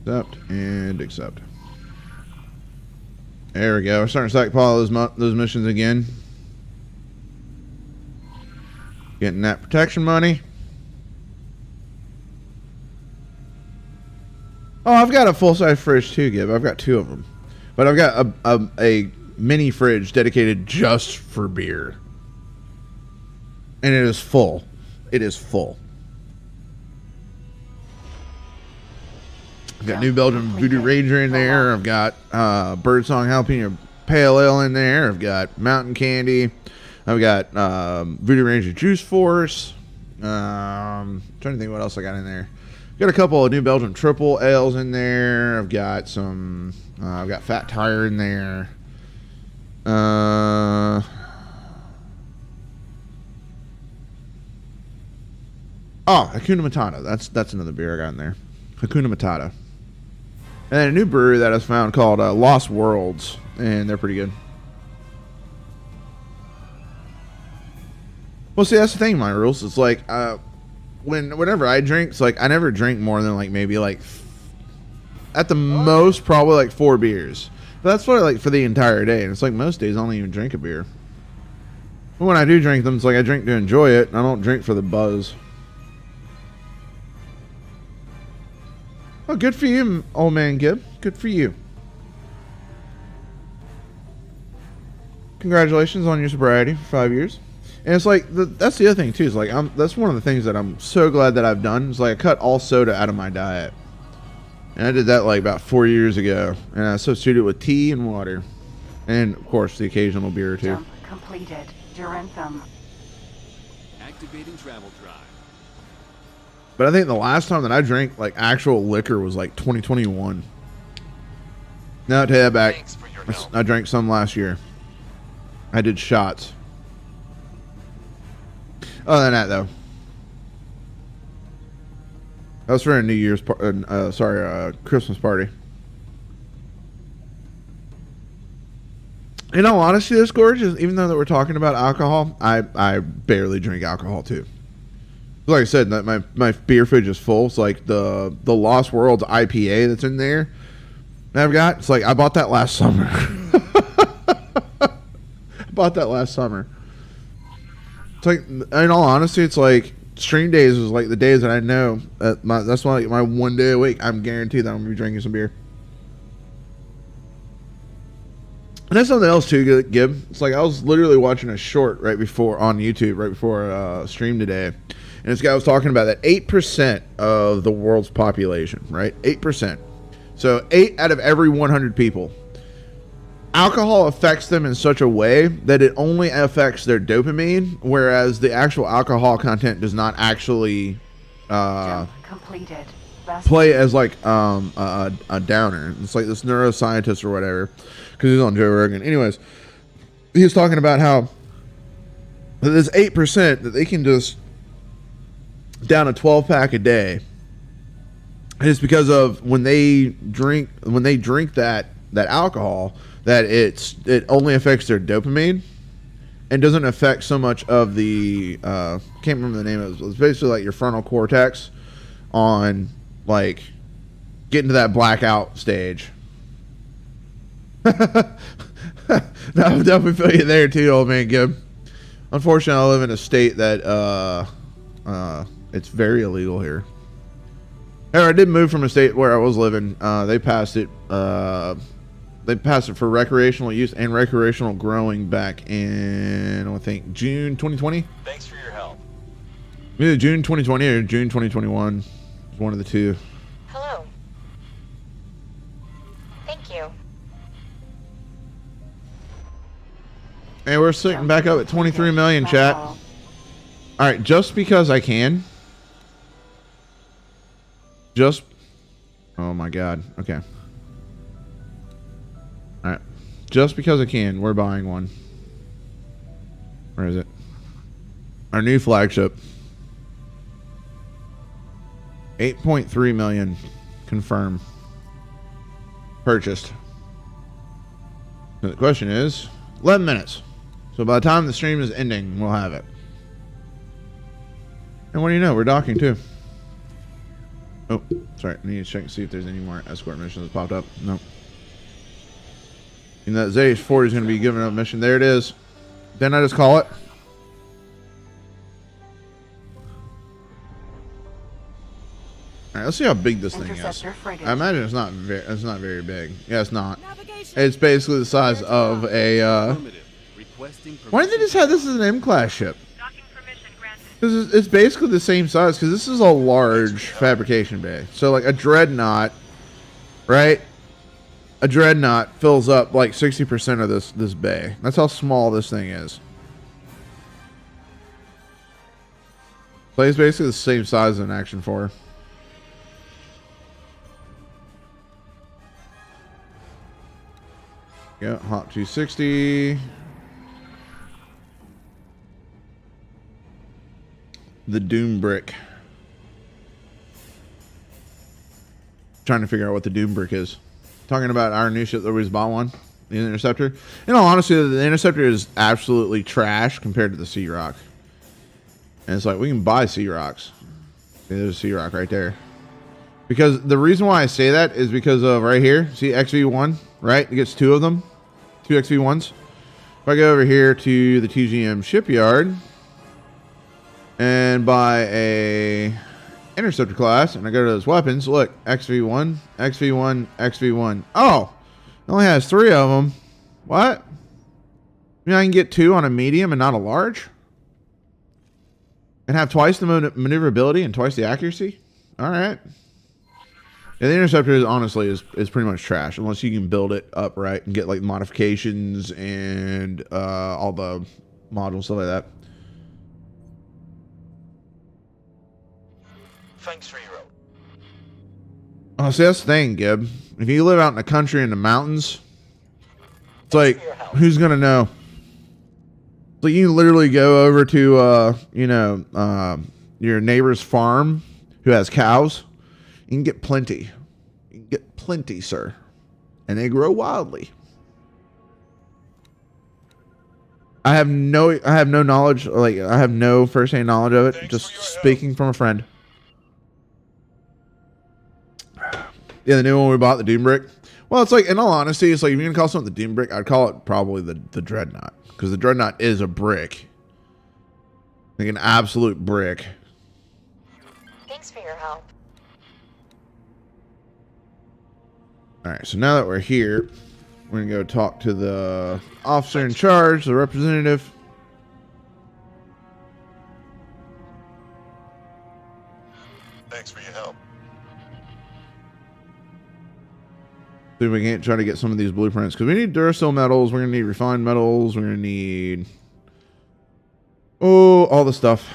Accept and accept. There we go. We're starting to stockpile those missions again. Getting that protection money. Oh, I've got a full-size fridge too, Gib. I've got 2 of them. But I've got a mini fridge dedicated just for beer. And it is full. It is full. I've got New Belgium Voodoo Ranger in there. I've got Birdsong Jalapeno Pale Ale in there. I've got Mountain Candy. I've got Voodoo Ranger Juice Force. Trying to think what else I got in there. Got a couple of New Belgium Triple Ales in there. I've got some. I've got Fat Tire in there. Hakuna Matata. That's another beer I got in there. Hakuna Matata. And then a new brewery that I found called Lost Worlds, and they're pretty good. Well, see, that's the thing, my rules. It's like whenever I drink, it's like I never drink more than like maybe like at the most probably like 4 beers. But that's for like for the entire day, and it's like most days I don't even drink a beer. But when I do drink them, it's like I drink to enjoy it. And I don't drink for the buzz. Oh, good for you, old man Gib. Good for you. congratulations on your sobriety for 5 years. And it's like that's the other thing too. Is like that's one of the things that I'm so glad that I've done. Is like I cut all soda out of my diet, and I did that like about 4 years ago, and I substituted it with tea and water, and of course the occasional beer or two. Jump completed. Durantham. Activating travel drive. But I think the last time that I drank like actual liquor was like 2021. Now I take that back. Thanks for your help. I drank some last year. I did shots. Other than that, though, that was for a New Year's, Christmas party. In all honesty, this gorgeous. Even though that we're talking about alcohol, I barely drink alcohol too. Like I said, that my beer fridge is full. It's like the Lost Worlds IPA that's in there. That I've got. It's like I bought that last summer. It's like, in all honesty, it's like stream days is like the days that I know that's why my 1 day a week I'm guaranteed that I'm gonna be drinking some beer. And that's something else too, Gib. It's like I was literally watching a short on YouTube right before stream today, and this guy was talking about that 8% of the world's population, right? 8%. So 8 out of every 100 people. Alcohol affects them in such a way that it only affects their dopamine, whereas the actual alcohol content does not actually Completed. play as like a downer. It's like this neuroscientist or whatever, because he's on Joe Rogan. Anyways, he was talking about how there's 8% that they can just down a 12-pack a day. And it's because of when they drink that alcohol, that it only affects their dopamine and doesn't affect so much of the can't remember the name of it. It's basically like your frontal cortex on like getting to that blackout stage. No, I definitely feel you there too, old man Gib. Unfortunately, I live in a state that it's very illegal here. However, I did move from a state where I was living. They passed it for recreational use and recreational growing back in, I think, June 2020. Thanks for your help. Either June 2020 or June 2021. One of the two. Hello. Thank you. And we're sitting back up at 23 million, chat. All right, just because I can. Oh my God. Okay. All right. Just because I can, we're buying one. Where is it? Our new flagship. 8.3 million confirmed. Purchased. So the question is 11 minutes. So by the time the stream is ending, we'll have it. And what do you know? We're docking too. Oh, sorry. I need to check and see if there's any more escort missions that popped up. Nope. And that ZH-40 is going to be giving up a mission. There it is. Didn't I just call it? All right, let's see how big this thing is. I imagine it's not very big. Yeah, it's not. It's basically the size of a. Why didn't they just have this as an M-class ship? Docking permission granted. Because it's basically the same size. Because this is a large fabrication bay. So like a dreadnought, right? A dreadnought fills up like 60% of this bay. That's how small this thing is. So it's basically the same size as an Action 4. Yeah, Hot 260. The Doom Brick. Trying to figure out what the Doom Brick is. Talking about our new ship that we just bought one. The Interceptor. In all honesty, the Interceptor is absolutely trash compared to the Sea Rock. And it's like, we can buy Sea Rocks. There's a Sea Rock right there. Because the reason why I say that is because of right here. See XV1, right? It gets 2 of them. 2 XV1s. If I go over here to the TGM shipyard and buy a Interceptor class, and I go to those weapons, look, XV1, XV1, XV1. Oh, it only has 3 of them. What? I mean, I can get 2 on a medium and not a large? And have twice the maneuverability and twice the accuracy? Alright. Yeah, the Interceptor is honestly is pretty much trash unless you can build it up right and get like modifications and all the modules, stuff like that. Thanks for your help. Oh, see, that's the thing, Gib. If you live out in the country in the mountains, it's like, who's gonna know? So you can literally go over to, your neighbor's farm who has cows. You can get plenty. You can get plenty, sir. And they grow wildly. I have no knowledge, like, I have no first-hand knowledge of it. Just speaking from a friend. Yeah, the new one we bought, the Doom Brick. Well, it's like, in all honesty, it's like, if you're going to call something the Doom Brick, I'd call it probably the Dreadnought. Because the Dreadnought is a brick. Like an absolute brick. Thanks for your help. Alright, so now that we're here, we're going to go talk to the officer in charge, the representative. Thanks for your help. See if we can't try to get some of these blueprints. Because we need Duracell metals, we're going to need refined metals, we're going to need... oh, all the stuff.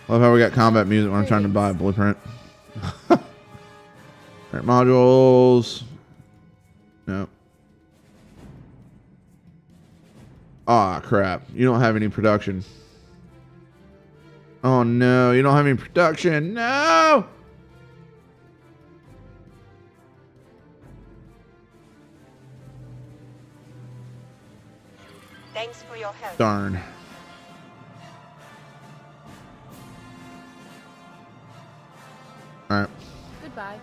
Love how we got combat music when I'm trying to buy a blueprint. Alright, modules. No. Ah, crap. You don't have any production. Oh no, you don't have any production. No! Thanks for your help. Darn. Alright. Goodbye.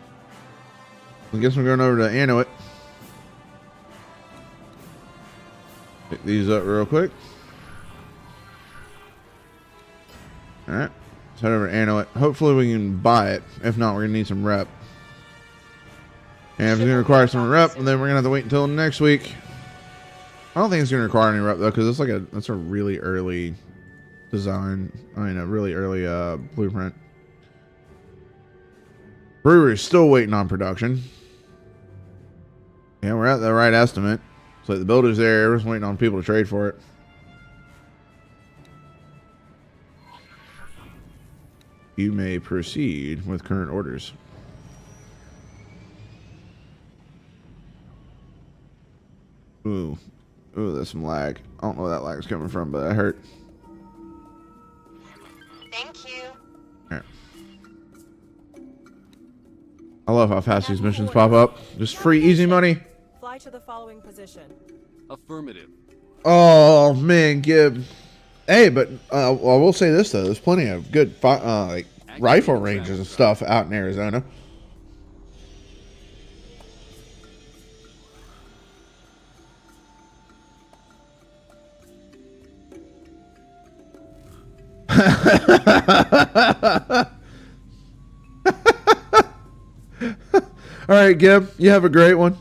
I guess we're going over to Inuit. Pick these up real quick. Alright. Let's head over to Inuit. Hopefully we can buy it. If not, we're going to need some rep. And if it's going to require some rep, then we're going to have to wait until next week. I don't think it's going to require any rep though, because it's like that's a really early design. I mean, a really early blueprint. Brewery's still waiting on production. Yeah, we're at the right estimate. It's like the builder's there, we're just waiting on people to trade for it. You may proceed with current orders. Ooh. Ooh, there's some lag. I don't know where that lag's coming from, but that hurt. Thank you. Alright. I love how fast these missions pop up. Just free, easy money. Fly to the following position. Affirmative. Oh, man, Gib. Hey, but I will say this, though. There's plenty of good like rifle ranges and stuff out in Arizona. All right, Gib, you have a great one.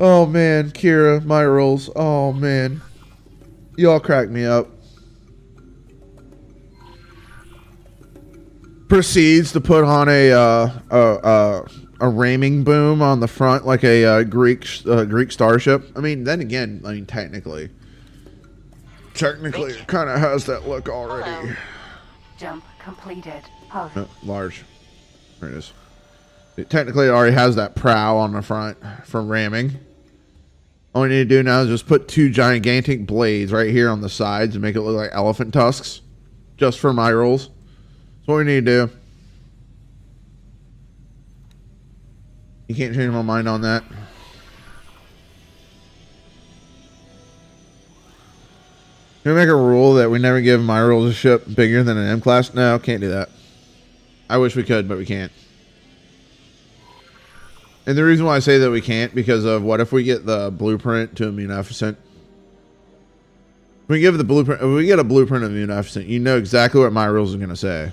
Oh man, Kira, my rolls. Oh man, y'all crack me up. Proceeds to put on a ramming boom on the front like a Greek starship. I mean, then again, I mean technically, it kind of has that look already. Hello. Jump completed. Hover. No, large. There it is. Technically, it already has that prow on the front for ramming. All we need to do now is just put 2 gigantic blades right here on the sides and make it look like elephant tusks. Just for my rolls. That's what we need to do. You can't change my mind on that. Can we make a rule that we never give my rolls a ship bigger than an M class? No, can't do that. I wish we could, but we can't. And the reason why I say that we can't, because of what if we get the blueprint to a munificent? If we give the blueprint, if we get a blueprint of munificent, you know exactly what my rules are going to say.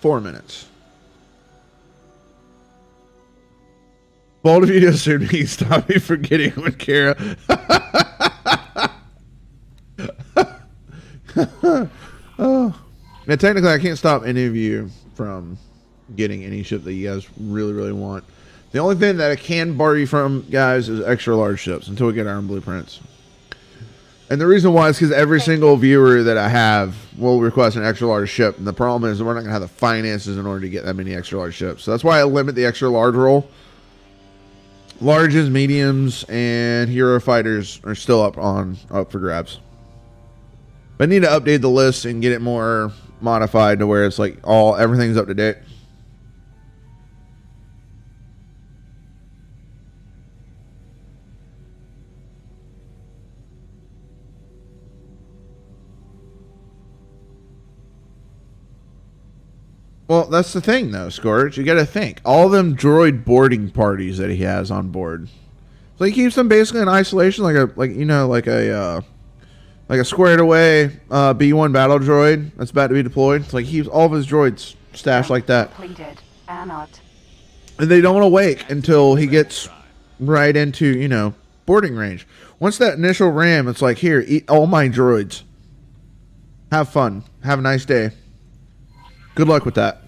4 minutes. Bold of you to assume he stopped me from getting with Kara. Oh. Now, technically, I can't stop any of you from getting any ship that you guys really, really want. The only thing that I can bar you from, guys, is extra large ships until we get our own blueprints. And the reason why is because every single viewer that I have will request an extra large ship. And the problem is we're not going to have the finances in order to get that many extra large ships. So that's why I limit the extra large roll. Larges, mediums, and hero fighters are still up for grabs. But I need to update the list and get it more modified to where it's like everything's up to date. Well, that's the thing, though, Scourge. You got to think. All them droid boarding parties that he has on board. So he keeps them basically in isolation, like a squared away B1 battle droid that's about to be deployed. It's like he keeps all of his droids stashed like that. Completed. And they don't awake until he gets right into, boarding range. Once that initial ram, it's like, here, eat all my droids. Have fun. Have a nice day. Good luck with that.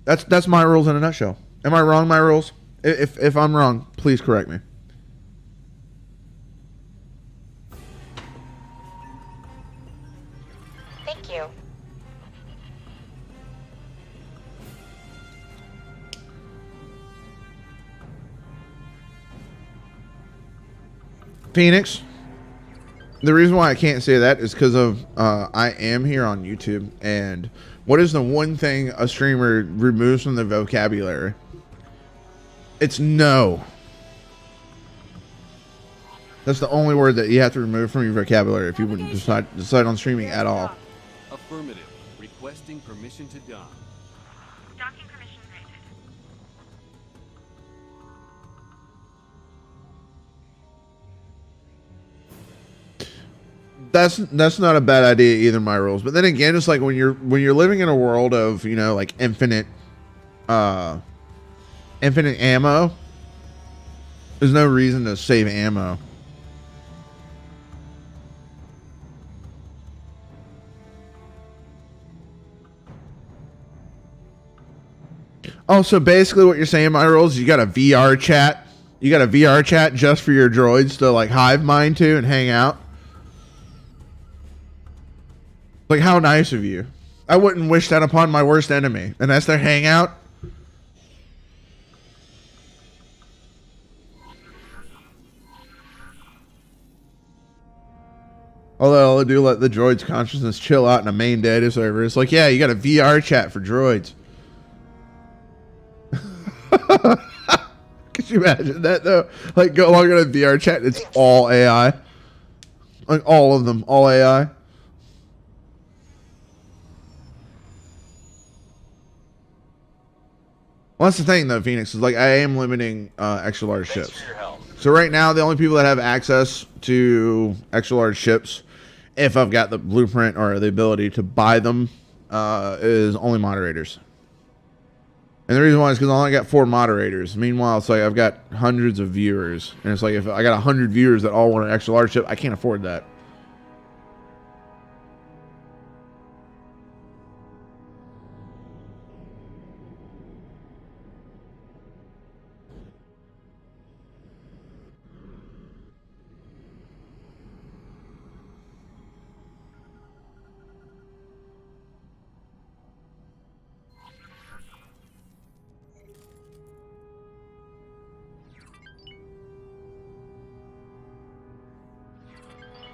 That's my rules in a nutshell. Am I wrong, my rules? If I'm wrong, please correct me. Thank you. Phoenix. The reason why I can't say that is because of I am here on YouTube, and what is the one thing a streamer removes from the vocabulary? It's no. That's the only word that you have to remove from your vocabulary if you wouldn't decide on streaming at all. Affirmative. Requesting permission to dock. Docking permission granted. That's not a bad idea either, my rules. But then again, it's like when you're living in a world of like infinite ammo, there's no reason to save ammo. Oh, so basically what you're saying, my rules, you got a VR chat. You got a VR chat just for your droids to like hive mind to and hang out. Like, how nice of you. I wouldn't wish that upon my worst enemy. And that's their hangout. Although I do let the droids' consciousness chill out in a main data server. It's like, yeah, you got a VR chat for droids. Could you imagine that, though? Like, go log on a VR chat, it's all AI. Like, all of them, all AI. Well, that's the thing, though, Phoenix, is like I am limiting extra large Thanks ships. for your help. So right now, the only people that have access to extra large ships, if I've got the blueprint or the ability to buy them, is only moderators. And the reason why is because I only got 4 moderators. Meanwhile, it's like I've got hundreds of viewers, and it's like if I got 100 viewers that all want an extra large ship, I can't afford that.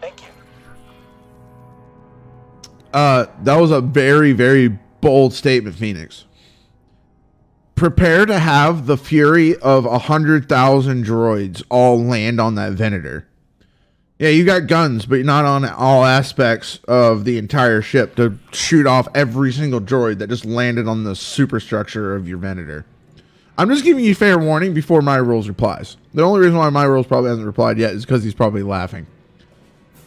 Thank you. That was a very, very bold statement, Phoenix. Prepare to have the fury of 100,000 droids all land on that Venator. Yeah, you got guns, but not on all aspects of the entire ship to shoot off every single droid that just landed on the superstructure of your Venator. I'm just giving you fair warning before my rules replies. The only reason why my rules probably hasn't replied yet is because he's probably laughing.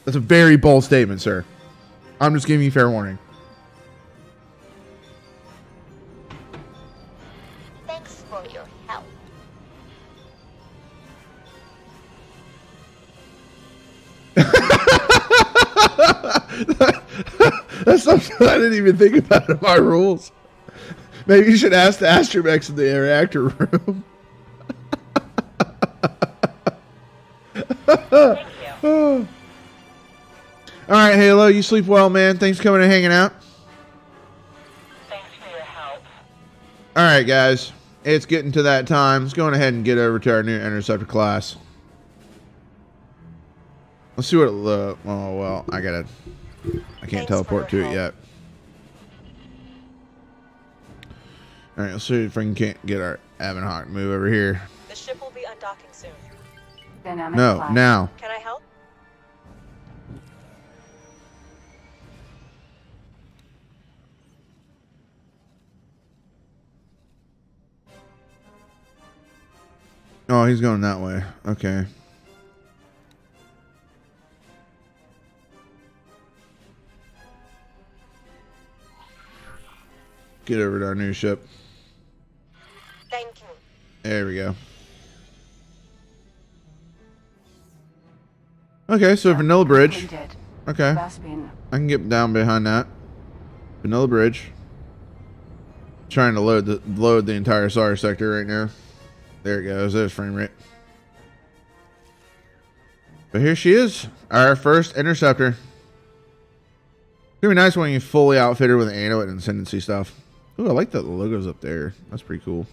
That's a very bold statement, sir. I'm just giving you fair warning. Thanks for your help. That's something I didn't even think about in my rules. Maybe you should ask the astromechs in the reactor room. Thank you. All right, Halo, you sleep well, man. Thanks for coming and hanging out. Thanks for your help. All right, guys. It's getting to that time. Let's go ahead and get over to our new interceptor class. Let's see what it oh, well, I can't Thanks teleport for to your it yet. All right, let's see if we can get our Abenhawk to move over here. The ship will be undocking soon. Dynamic No, flash. now. Can I help? Oh, he's going that way. Okay. Get over to our new ship. Thank you. There we go. Okay, so Vanilla Bridge. Completed. Okay. Bespin. I can get down behind that. Vanilla Bridge. Trying to load the entire SAR sector right now. There it goes. There's frame rate. But here she is, our first interceptor. It's gonna be nice when you fully outfit her with Antidote and Ascendancy stuff. Ooh, I like that the logo's up there. That's pretty cool.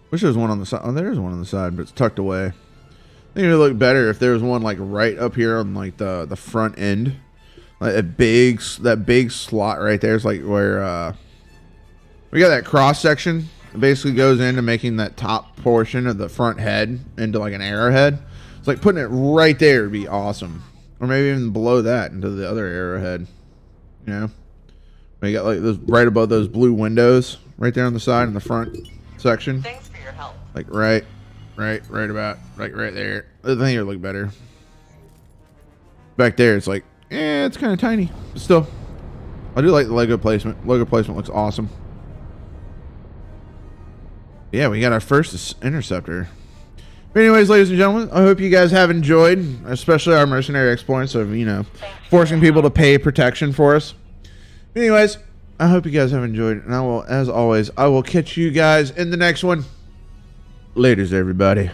Wish there was one on the side. Oh, there is one on the side, but it's tucked away. I think it would look better if there was one like right up here on like the front end, like that big slot right there. It's like where we got that cross section. It basically goes into making that top portion of the front head into like an arrowhead. It's like putting it right there would be awesome, or maybe even below that into the other arrowhead. You know, we got like those right above those blue windows right there on the side in the front section. Thanks for your help. Like right about like right there. I think it would look better. Back there, it's like, it's kind of tiny, but still, I do like the Lego placement. Lego placement looks awesome. Yeah, we got our first interceptor. But anyways, ladies and gentlemen, I hope you guys have enjoyed, especially our mercenary exploits of, you know, forcing people to pay protection for us. But anyways, I hope you guys have enjoyed, and I will, as always, I will catch you guys in the next one. Laters, everybody.